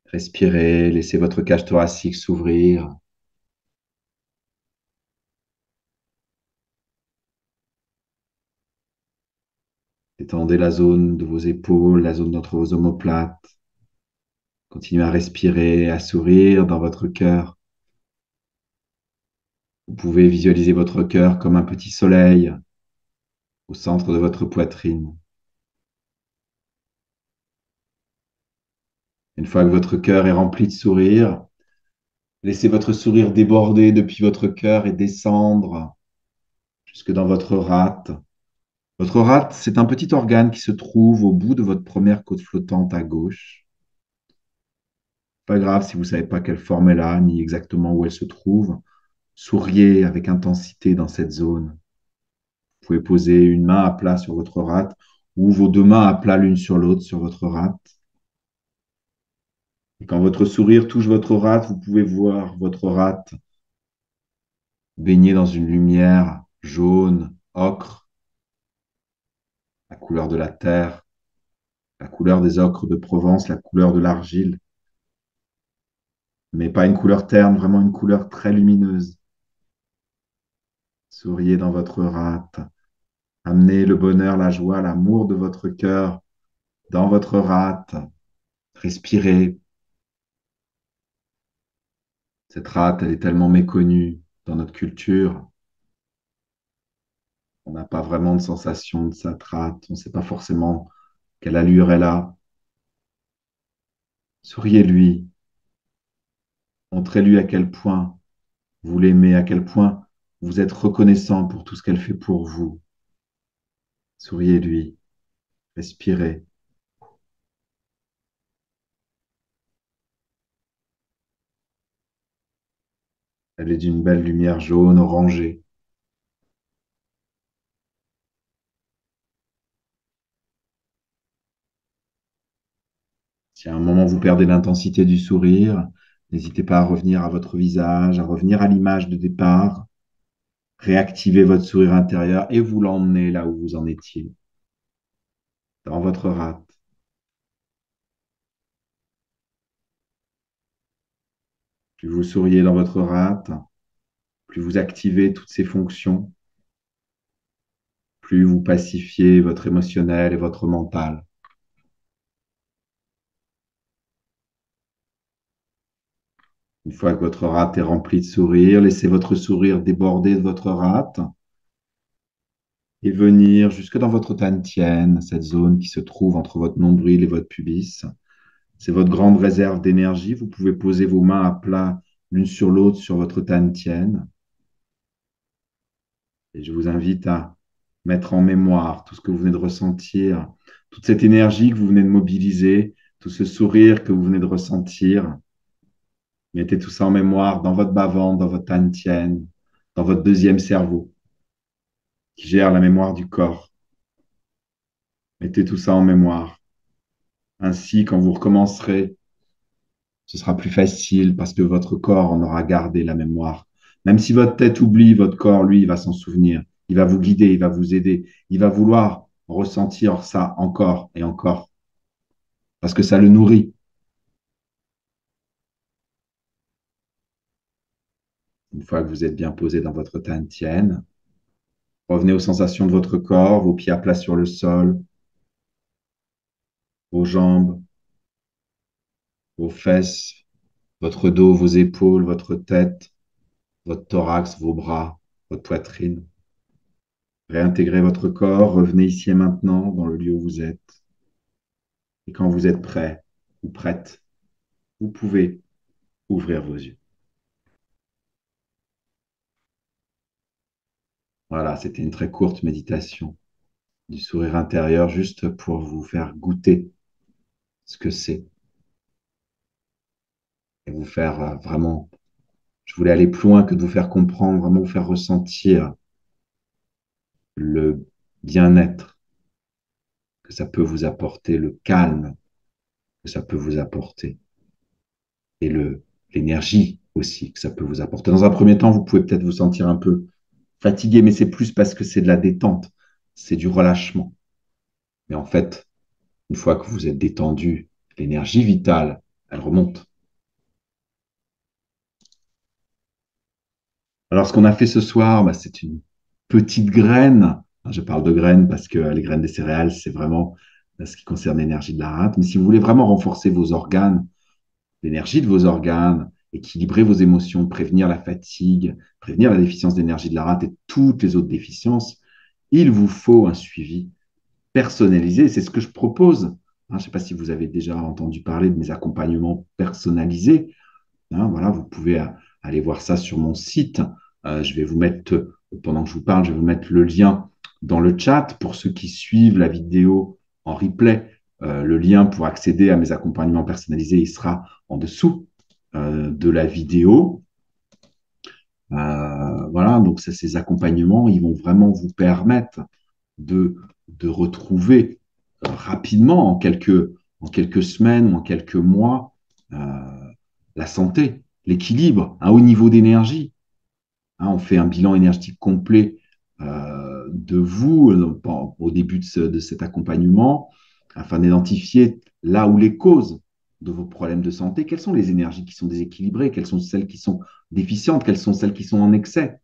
Respirez, laissez votre cage thoracique s'ouvrir. Détendez la zone de vos épaules, la zone d'entre vos omoplates. Continuez à respirer, à sourire dans votre cœur. Vous pouvez visualiser votre cœur comme un petit soleil au centre de votre poitrine. Une fois que votre cœur est rempli de sourire, laissez votre sourire déborder depuis votre cœur et descendre jusque dans votre rate. Votre rate, c'est un petit organe qui se trouve au bout de votre première côte flottante à gauche. Pas grave si vous ne savez pas quelle forme elle a, ni exactement où elle se trouve. Souriez avec intensité dans cette zone. Vous pouvez poser une main à plat sur votre rate ou vos deux mains à plat l'une sur l'autre sur votre rate. Et quand votre sourire touche votre rate, vous pouvez voir votre rate baignée dans une lumière jaune, ocre, la couleur de la terre, la couleur des ocres de Provence, la couleur de l'argile, mais pas une couleur terne, vraiment une couleur très lumineuse. Souriez dans votre rate. Amenez le bonheur, la joie, l'amour de votre cœur dans votre rate. Respirez. Cette rate, elle est tellement méconnue dans notre culture. On n'a pas vraiment de sensation de cette rate. On ne sait pas forcément quelle allure elle a. Souriez-lui. Montrez-lui à quel point vous l'aimez, à quel point vous êtes reconnaissant pour tout ce qu'elle fait pour vous. Souriez-lui. Respirez. Elle est d'une belle lumière jaune, orangée. Si à un moment vous perdez l'intensité du sourire, n'hésitez pas à revenir à votre visage, à revenir à l'image de départ, réactivez votre sourire intérieur et vous l'emmenez là où vous en étiez, dans votre rate. Plus vous souriez dans votre rate, plus vous activez toutes ces fonctions, plus vous pacifiez votre émotionnel et votre mental. Une fois que votre rate est remplie de sourire, laissez votre sourire déborder de votre rate et venir jusque dans votre dantian, cette zone qui se trouve entre votre nombril et votre pubis. C'est votre grande réserve d'énergie. Vous pouvez poser vos mains à plat l'une sur l'autre sur votre dantian. Et je vous invite à mettre en mémoire tout ce que vous venez de ressentir, toute cette énergie que vous venez de mobiliser, tout ce sourire que vous venez de ressentir. Mettez tout ça en mémoire dans votre bas-ventre, dans votre dantian, dans votre deuxième cerveau qui gère la mémoire du corps. Mettez tout ça en mémoire. Ainsi, quand vous recommencerez, ce sera plus facile parce que votre corps en aura gardé la mémoire. Même si votre tête oublie, votre corps, lui, il va s'en souvenir. Il va vous guider, il va vous aider. Il va vouloir ressentir ça encore et encore parce que ça le nourrit. Une fois que vous êtes bien posé dans votre tienne, revenez aux sensations de votre corps, vos pieds à plat sur le sol, vos jambes, vos fesses, votre dos, vos épaules, votre tête, votre thorax, vos bras, votre poitrine. Réintégrez votre corps, revenez ici et maintenant dans le lieu où vous êtes. Et quand vous êtes prêt ou prête, vous pouvez ouvrir vos yeux. Voilà, c'était une très courte méditation du sourire intérieur, juste pour vous faire goûter ce que c'est et vous faire vraiment, je voulais aller plus loin que de vous faire comprendre, vraiment vous faire ressentir le bien-être que ça peut vous apporter, le calme que ça peut vous apporter et l'énergie aussi que ça peut vous apporter. Dans un premier temps, vous pouvez peut-être vous sentir un peu fatigué, mais c'est plus parce que c'est de la détente, c'est du relâchement. Mais en fait, une fois que vous êtes détendu, l'énergie vitale, elle remonte. Alors, ce qu'on a fait ce soir, bah, c'est une petite graine. Je parle de graines parce que les graines des céréales, c'est vraiment ce qui concerne l'énergie de la rate. Mais si vous voulez vraiment renforcer vos organes, l'énergie de vos organes, équilibrer vos émotions, prévenir la fatigue, prévenir la déficience d'énergie de la rate et toutes les autres déficiences, il vous faut un suivi personnalisé. C'est ce que je propose. Je ne sais pas si vous avez déjà entendu parler de mes accompagnements personnalisés. Voilà, vous pouvez aller voir ça sur mon site. Je vais vous mettre, pendant que je vous parle, je vais vous mettre le lien dans le chat pour ceux qui suivent la vidéo en replay. Le lien pour accéder à mes accompagnements personnalisés, il sera en dessous de la vidéo. Voilà, donc ces accompagnements, ils vont vraiment vous permettre de retrouver rapidement, en quelques semaines ou en quelques mois, la santé, l'équilibre, un haut niveau d'énergie. On fait un bilan énergétique complet de vous au début de cet accompagnement afin d'identifier là où les causes de vos problèmes de santé, quelles sont les énergies qui sont déséquilibrées, quelles sont celles qui sont déficientes, quelles sont celles qui sont en excès.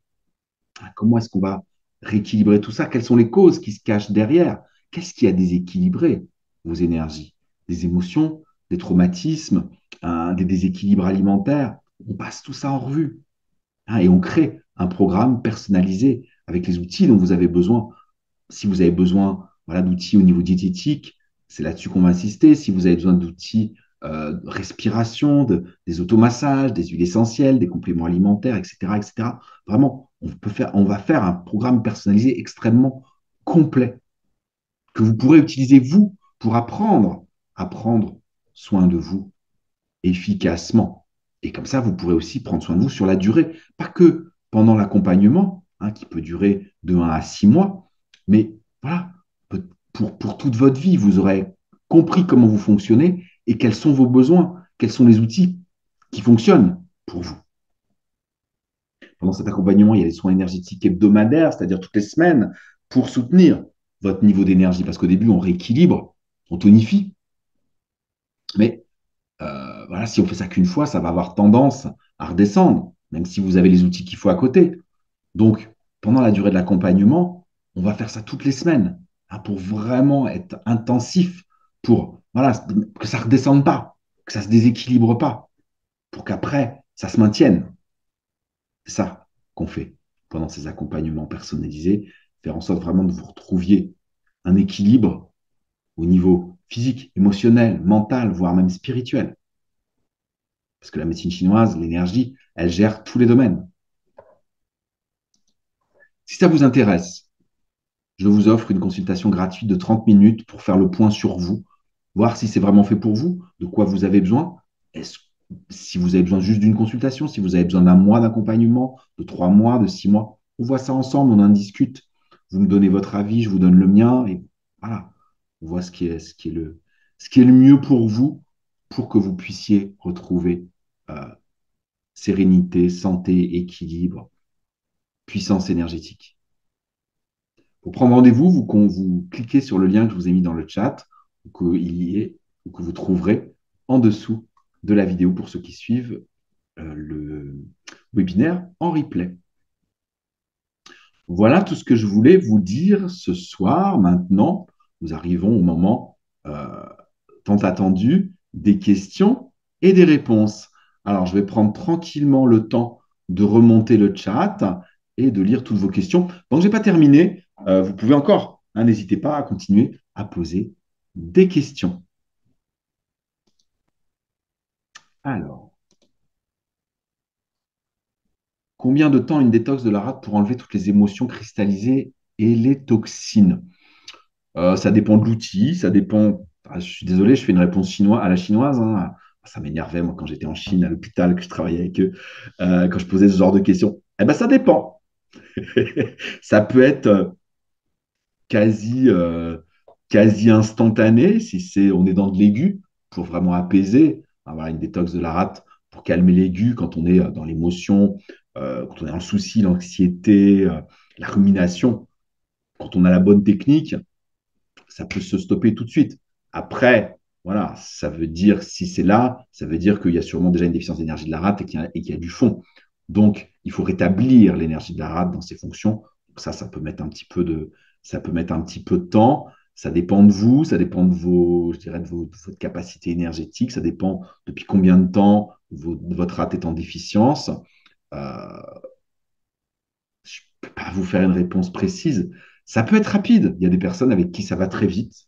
Comment est-ce qu'on va rééquilibrer tout ça? Quelles sont les causes qui se cachent derrière? Qu'est-ce qui a déséquilibré vos énergies? Des émotions, des traumatismes, des déséquilibres alimentaires. On passe tout ça en revue et on crée un programme personnalisé avec les outils dont vous avez besoin. Si vous avez besoin voilà, d'outils au niveau diététique, c'est là-dessus qu'on va insister. Si vous avez besoin d'outils de respiration, des automassages, des huiles essentielles, des compléments alimentaires, etc., etc. Vraiment, on va faire un programme personnalisé extrêmement complet que vous pourrez utiliser vous pour apprendre à prendre soin de vous efficacement. Et comme ça, vous pourrez aussi prendre soin de vous sur la durée, pas que pendant l'accompagnement, qui peut durer de 1 à 6 mois, mais voilà, pour toute votre vie, vous aurez compris comment vous fonctionnez et quels sont vos besoins, quels sont les outils qui fonctionnent pour vous. Pendant cet accompagnement, il y a les soins énergétiques hebdomadaires, c'est-à-dire toutes les semaines, pour soutenir votre niveau d'énergie. Parce qu'au début, on rééquilibre, on tonifie. Mais voilà, si on fait ça qu'une fois, ça va avoir tendance à redescendre, même si vous avez les outils qu'il faut à côté. Donc, pendant la durée de l'accompagnement, on va faire ça toutes les semaines, hein, pour vraiment être intensif, pour voilà, que ça ne redescende pas, que ça ne se déséquilibre pas, pour qu'après, ça se maintienne. C'est ça qu'on fait pendant ces accompagnements personnalisés, faire en sorte vraiment de vous retrouviez un équilibre au niveau physique, émotionnel, mental, voire même spirituel. Parce que la médecine chinoise, l'énergie, elle gère tous les domaines. Si ça vous intéresse, je vous offre une consultation gratuite de 30 minutes pour faire le point sur vous, voir si c'est vraiment fait pour vous, de quoi vous avez besoin. Est-ce, si vous avez besoin juste d'une consultation, si vous avez besoin d'un mois d'accompagnement, de 3 mois, de 6 mois, on voit ça ensemble, on en discute. Vous me donnez votre avis, je vous donne le mien, et voilà, on voit ce qui est le mieux pour vous, pour que vous puissiez retrouver euh, sérénité, santé, équilibre, puissance énergétique. Pour prendre rendez-vous, vous cliquez sur le lien que je vous ai mis dans le chat, ou ou que vous trouverez en dessous de la vidéo pour ceux qui suivent le webinaire en replay. Voilà tout ce que je voulais vous dire ce soir. Maintenant, nous arrivons au moment tant attendu des questions et des réponses. Alors, je vais prendre tranquillement le temps de remonter le chat et de lire toutes vos questions. Donc, je n'ai pas terminé. Vous pouvez encore, hein, n'hésitez pas à continuer à poser des questions. Alors, combien de temps une détox de la rate pour enlever toutes les émotions cristallisées et les toxines? Ça dépend de l'outil, ça dépend. Ah, je suis désolé, je fais une réponse à la chinoise, hein. Ça m'énervait, moi, quand j'étais en Chine, à l'hôpital, que je travaillais avec eux, quand je posais ce genre de questions. Eh ben, ça dépend. Ça peut être quasi, euh, quasi instantané si on est dans de l'aigu pour vraiment apaiser. Voilà, une détox de la rate pour calmer l'aigu quand on est dans l'émotion, quand on est dans le souci, l'anxiété, la rumination. Quand on a la bonne technique, ça peut se stopper tout de suite. Après, voilà, ça veut dire, si c'est là, ça veut dire qu'il y a sûrement déjà une déficience d'énergie de la rate et qu'il y a du fond. Donc, il faut rétablir l'énergie de la rate dans ses fonctions. Donc ça peut mettre un petit peu ça peut mettre un petit peu de temps. Ça dépend de vous, ça dépend de je dirais, de votre capacité énergétique, ça dépend depuis combien de temps votre rate est en déficience. Euh, je ne peux pas vous faire une réponse précise. Ça peut être rapide. Il y a des personnes avec qui ça va très vite.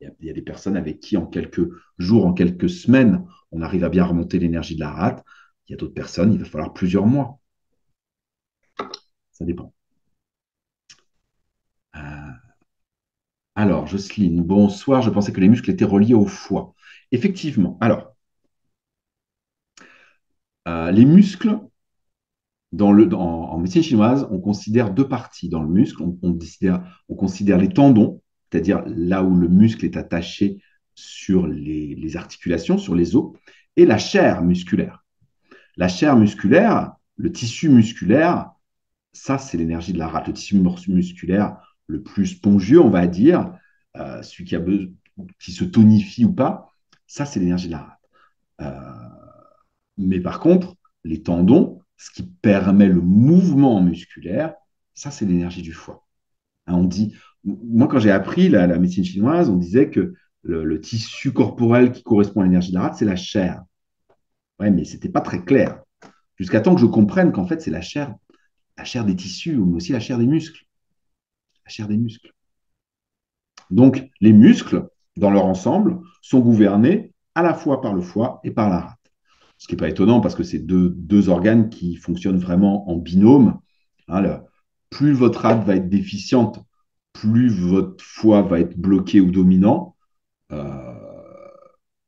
Il y a des personnes avec qui, en quelques jours, en quelques semaines, on arrive à bien remonter l'énergie de la rate. Il y a d'autres personnes, il va falloir plusieurs mois. Ça dépend. Euh, alors, Jocelyne, bonsoir. Je pensais que les muscles étaient reliés au foie. Effectivement. Alors, les muscles, en médecine chinoise, on considère deux parties dans le muscle. On considère les tendons, c'est-à-dire là où le muscle est attaché sur les articulations, sur les os, et la chair musculaire. La chair musculaire, le tissu musculaire, ça, c'est l'énergie de la rate. Le tissu musculaire le plus spongieux, on va dire, celui qui se tonifie ou pas, ça, c'est l'énergie de la rate. Euh, mais par contre, les tendons, ce qui permet le mouvement musculaire, ça, c'est l'énergie du foie. Hein, moi, quand j'ai appris la médecine chinoise, on disait que le tissu corporel qui correspond à l'énergie de la rate, c'est la chair. Ouais, mais ce n'était pas très clair. Jusqu'à temps que je comprenne qu'en fait, c'est la chair des tissus, mais aussi la chair des muscles. La chair des muscles. Donc, les muscles, dans leur ensemble, sont gouvernés à la fois par le foie et par la rate. Ce qui n'est pas étonnant parce que c'est deux organes qui fonctionnent vraiment en binôme. Hein, plus votre rate va être déficiente, plus votre foie va être bloqué ou dominant. Euh,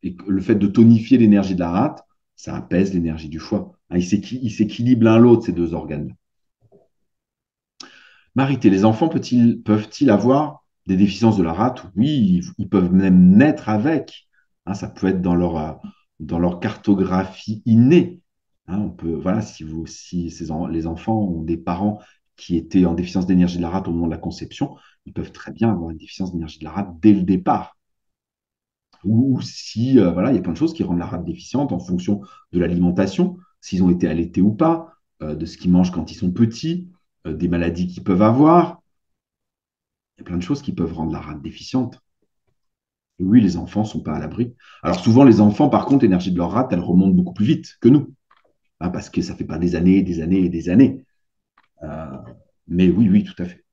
et le fait de tonifier l'énergie de la rate, ça apaise l'énergie du foie. Hein, ils s'équilibrent l'un l'autre, ces deux organes. Marité, les enfants peuvent-ils avoir des déficiences de la rate? Oui, ils peuvent même naître avec. hein, ça peut être dans leur cartographie innée. Hein, voilà, si les enfants ont des parents qui étaient en déficience d'énergie de la rate au moment de la conception, ils peuvent très bien avoir une déficience d'énergie de la rate dès le départ. Ou si, voilà, il y a plein de choses qui rendent la rate déficiente en fonction de l'alimentation, s'ils ont été allaités ou pas, de ce qu'ils mangent quand ils sont petits, des maladies qu'ils peuvent avoir. Il y a plein de choses qui peuvent rendre la rate déficiente. Et oui, les enfants ne sont pas à l'abri. Alors souvent, les enfants, par contre, l'énergie de leur rate, elle remonte beaucoup plus vite que nous, hein, parce que ça ne fait pas des années, des années et des années. Euh, mais oui, oui, tout à fait.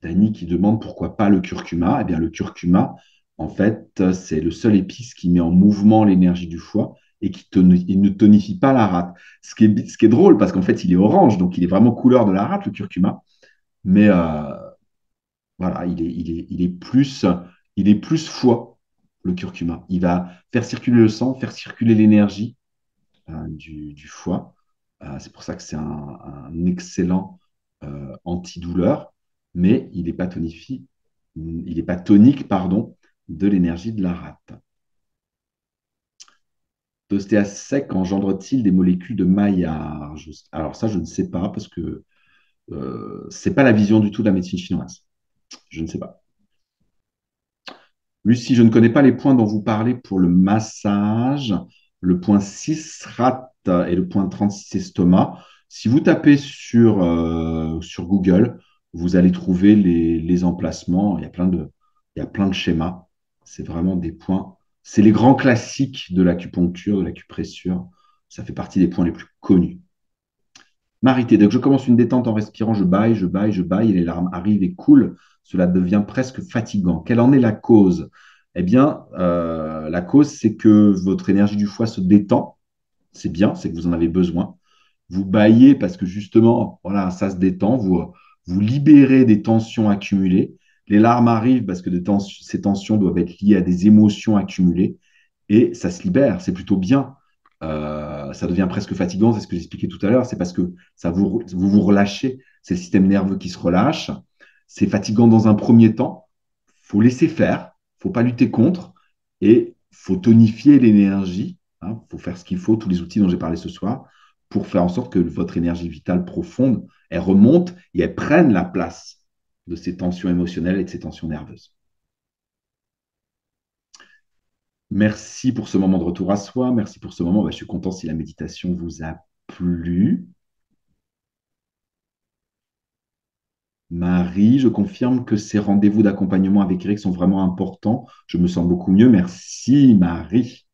Dany qui demande pourquoi pas le curcuma. Eh bien, le curcuma, en fait, c'est le seul épice qui met en mouvement l'énergie du foie et il ne tonifie pas la rate. Ce qui est drôle, parce qu'en fait, il est orange, donc il est vraiment couleur de la rate, le curcuma. Mais voilà, il est plus foie, le curcuma. Il va faire circuler le sang, faire circuler l'énergie du foie. C'est pour ça que c'est un excellent antidouleur, mais il n'est pas tonique, pardon, de l'énergie de la rate. Tostéa sec engendre-t-il des molécules de Maillard? Alors ça, je ne sais pas parce que c'est pas la vision du tout de la médecine chinoise. Je ne sais pas. Lucie, je ne connais pas les points dont vous parlez pour le massage. Le point 6 rate et le point 36 estomac. Si vous tapez sur Google, vous allez trouver les emplacements. Il y a plein de schémas. C'est vraiment des points. C'est les grands classiques de l'acupuncture, de l'acupressure. Ça fait partie des points les plus connus. Marité, dès que je commence une détente en respirant, je baille et les larmes arrivent et coulent. Cela devient presque fatigant. Quelle en est la cause? Eh bien, la cause, c'est que votre énergie du foie se détend. C'est bien, c'est que vous en avez besoin. Vous baillez parce que justement, voilà, ça se détend. Vous libérez des tensions accumulées. Les larmes arrivent parce que ces tensions doivent être liées à des émotions accumulées et ça se libère. C'est plutôt bien. Ça devient presque fatigant, c'est ce que j'expliquais tout à l'heure. C'est parce que vous relâchez. C'est le système nerveux qui se relâche. C'est fatigant dans un premier temps. Il faut laisser faire. Il ne faut pas lutter contre. Et il faut tonifier l'énergie. Il faut faire ce qu'il faut, tous les outils dont j'ai parlé ce soir, pour faire en sorte que votre énergie vitale profonde, elle remonte et elle prenne la place de ces tensions émotionnelles et de ces tensions nerveuses. Merci pour ce moment de retour à soi. Merci pour ce moment. Je suis content si la méditation vous a plu. Marie, je confirme que ces rendez-vous d'accompagnement avec Eric sont vraiment importants. Je me sens beaucoup mieux. Merci, Marie.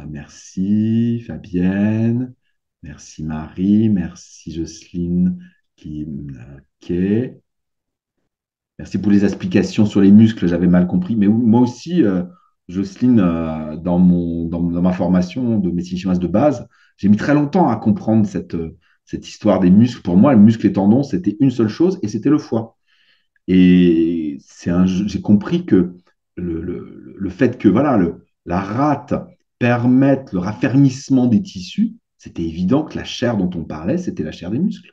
Merci, Fabienne. Merci, Marie. Merci, Jocelyne. Ok. Merci pour les explications sur les muscles, j'avais mal compris. Mais moi aussi, Jocelyne, dans ma formation de médecine chinoise de base, j'ai mis très longtemps à comprendre cette histoire des muscles. Pour moi, le muscle et tendon, c'était une seule chose et c'était le foie. Et j'ai compris que le fait que voilà, la rate permette le raffermissement des tissus, c'était évident que la chair dont on parlait, c'était la chair des muscles.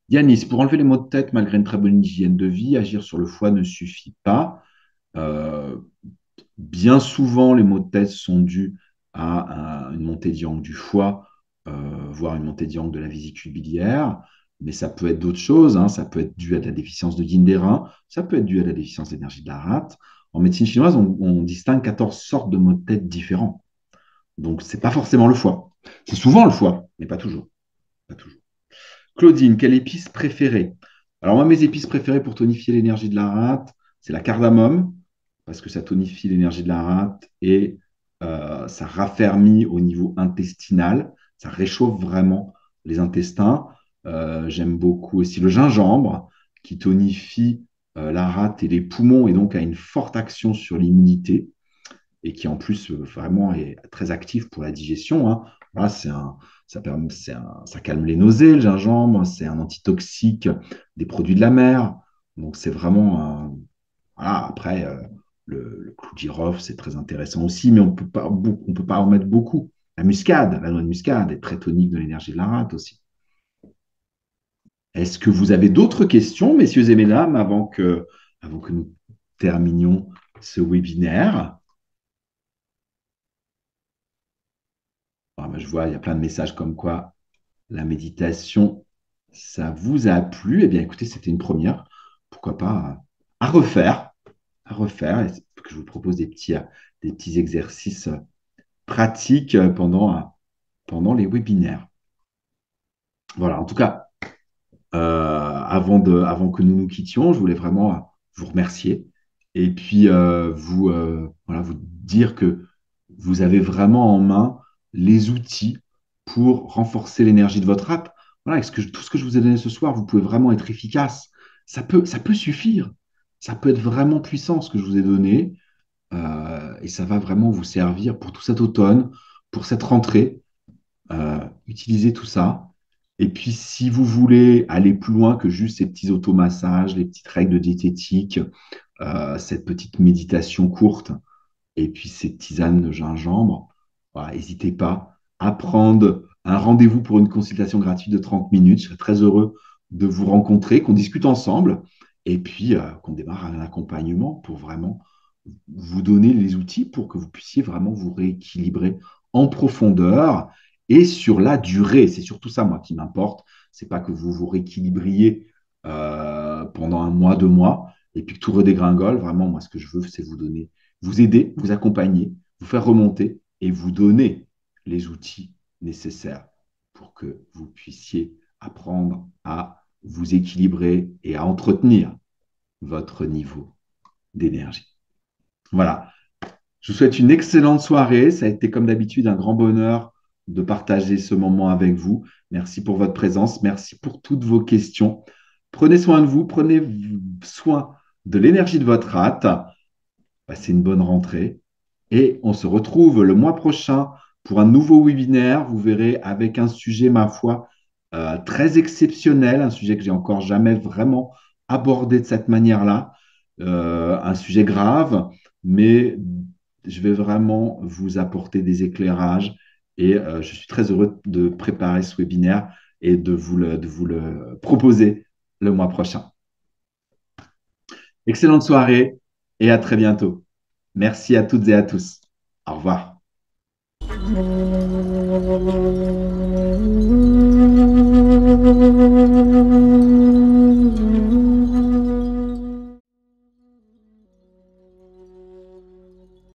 Yanis, pour enlever les maux de tête malgré une très bonne hygiène de vie, agir sur le foie ne suffit pas. Euh, Bien souvent, les maux de tête sont dus à une montée d'iang du foie, voire une montée d'iang de la vésicule biliaire. Mais ça peut être d'autres choses, hein. Ça peut être dû à la déficience de yin des reins, ça peut être dû à la déficience d'énergie de la rate. En médecine chinoise, on distingue 14 sortes de maux de tête différents. Donc, ce n'est pas forcément le foie. C'est souvent le foie, mais pas toujours. Pas toujours. Claudine, quelle épice préférée? Alors, moi, mes épices préférées pour tonifier l'énergie de la rate, c'est la cardamome, parce que ça tonifie l'énergie de la rate et ça raffermit au niveau intestinal, ça réchauffe vraiment les intestins. J'aime beaucoup aussi le gingembre, qui tonifie la rate et les poumons et donc a une forte action sur l'immunité et qui en plus vraiment est très actif pour la digestion. Hein. Voilà, ça calme les nausées, le gingembre, c'est un antitoxique des produits de la mer. Donc c'est vraiment voilà, après le clou de girofle, c'est très intéressant aussi, mais on peut pas en mettre beaucoup. La muscade, la noix de muscade est très tonique de l'énergie de la rate aussi. Est-ce que vous avez d'autres questions, messieurs et mesdames, avant que nous terminions ce webinaire? Je vois, il y a plein de messages comme quoi la méditation, ça vous a plu. Eh bien, écoutez, c'était une première. Pourquoi pas à refaire, à refaire. Et c'est que je vous propose des petits exercices pratiques pendant les webinaires. Voilà, en tout cas, avant que nous nous quittions, je voulais vraiment vous remercier et puis voilà, vous dire que vous avez vraiment en main les outils pour renforcer l'énergie de votre app. Voilà, tout ce que je vous ai donné ce soir, vous pouvez vraiment être efficace. Ça peut suffire. Ça peut être vraiment puissant ce que je vous ai donné et ça va vraiment vous servir pour tout cet automne, pour cette rentrée. Utilisez tout ça. Et puis, si vous voulez aller plus loin que juste ces petits automassages, les petites règles de diététique, cette petite méditation courte, et puis ces tisanes de gingembre, voilà, n'hésitez pas à prendre un rendez-vous pour une consultation gratuite de 30 minutes. Je serais très heureux de vous rencontrer, qu'on discute ensemble, et puis qu'on démarre un accompagnement pour vraiment vous donner les outils pour que vous puissiez vraiment vous rééquilibrer en profondeur et sur la durée. C'est surtout ça, moi, qui m'importe. C'est pas que vous vous rééquilibriez pendant un mois, 2 mois, et puis que tout redégringole. Vraiment, moi, ce que je veux, c'est vous donner, vous aider, vous accompagner, vous faire remonter et vous donner les outils nécessaires pour que vous puissiez apprendre à vous équilibrer et à entretenir votre niveau d'énergie. Voilà. Je vous souhaite une excellente soirée. Ça a été comme d'habitude un grand bonheur de partager ce moment avec vous. Merci pour votre présence. Merci pour toutes vos questions. Prenez soin de vous. Prenez soin de l'énergie de votre hâte. Passez une bonne rentrée. Et on se retrouve le mois prochain pour un nouveau webinaire. Vous verrez avec un sujet, ma foi, très exceptionnel, un sujet que j'ai encore jamais vraiment abordé de cette manière-là, un sujet grave, mais je vais vraiment vous apporter des éclairages et je suis très heureux de préparer ce webinaire et de vous le proposer le mois prochain. Excellente soirée et à très bientôt. Merci à toutes et à tous. Au revoir.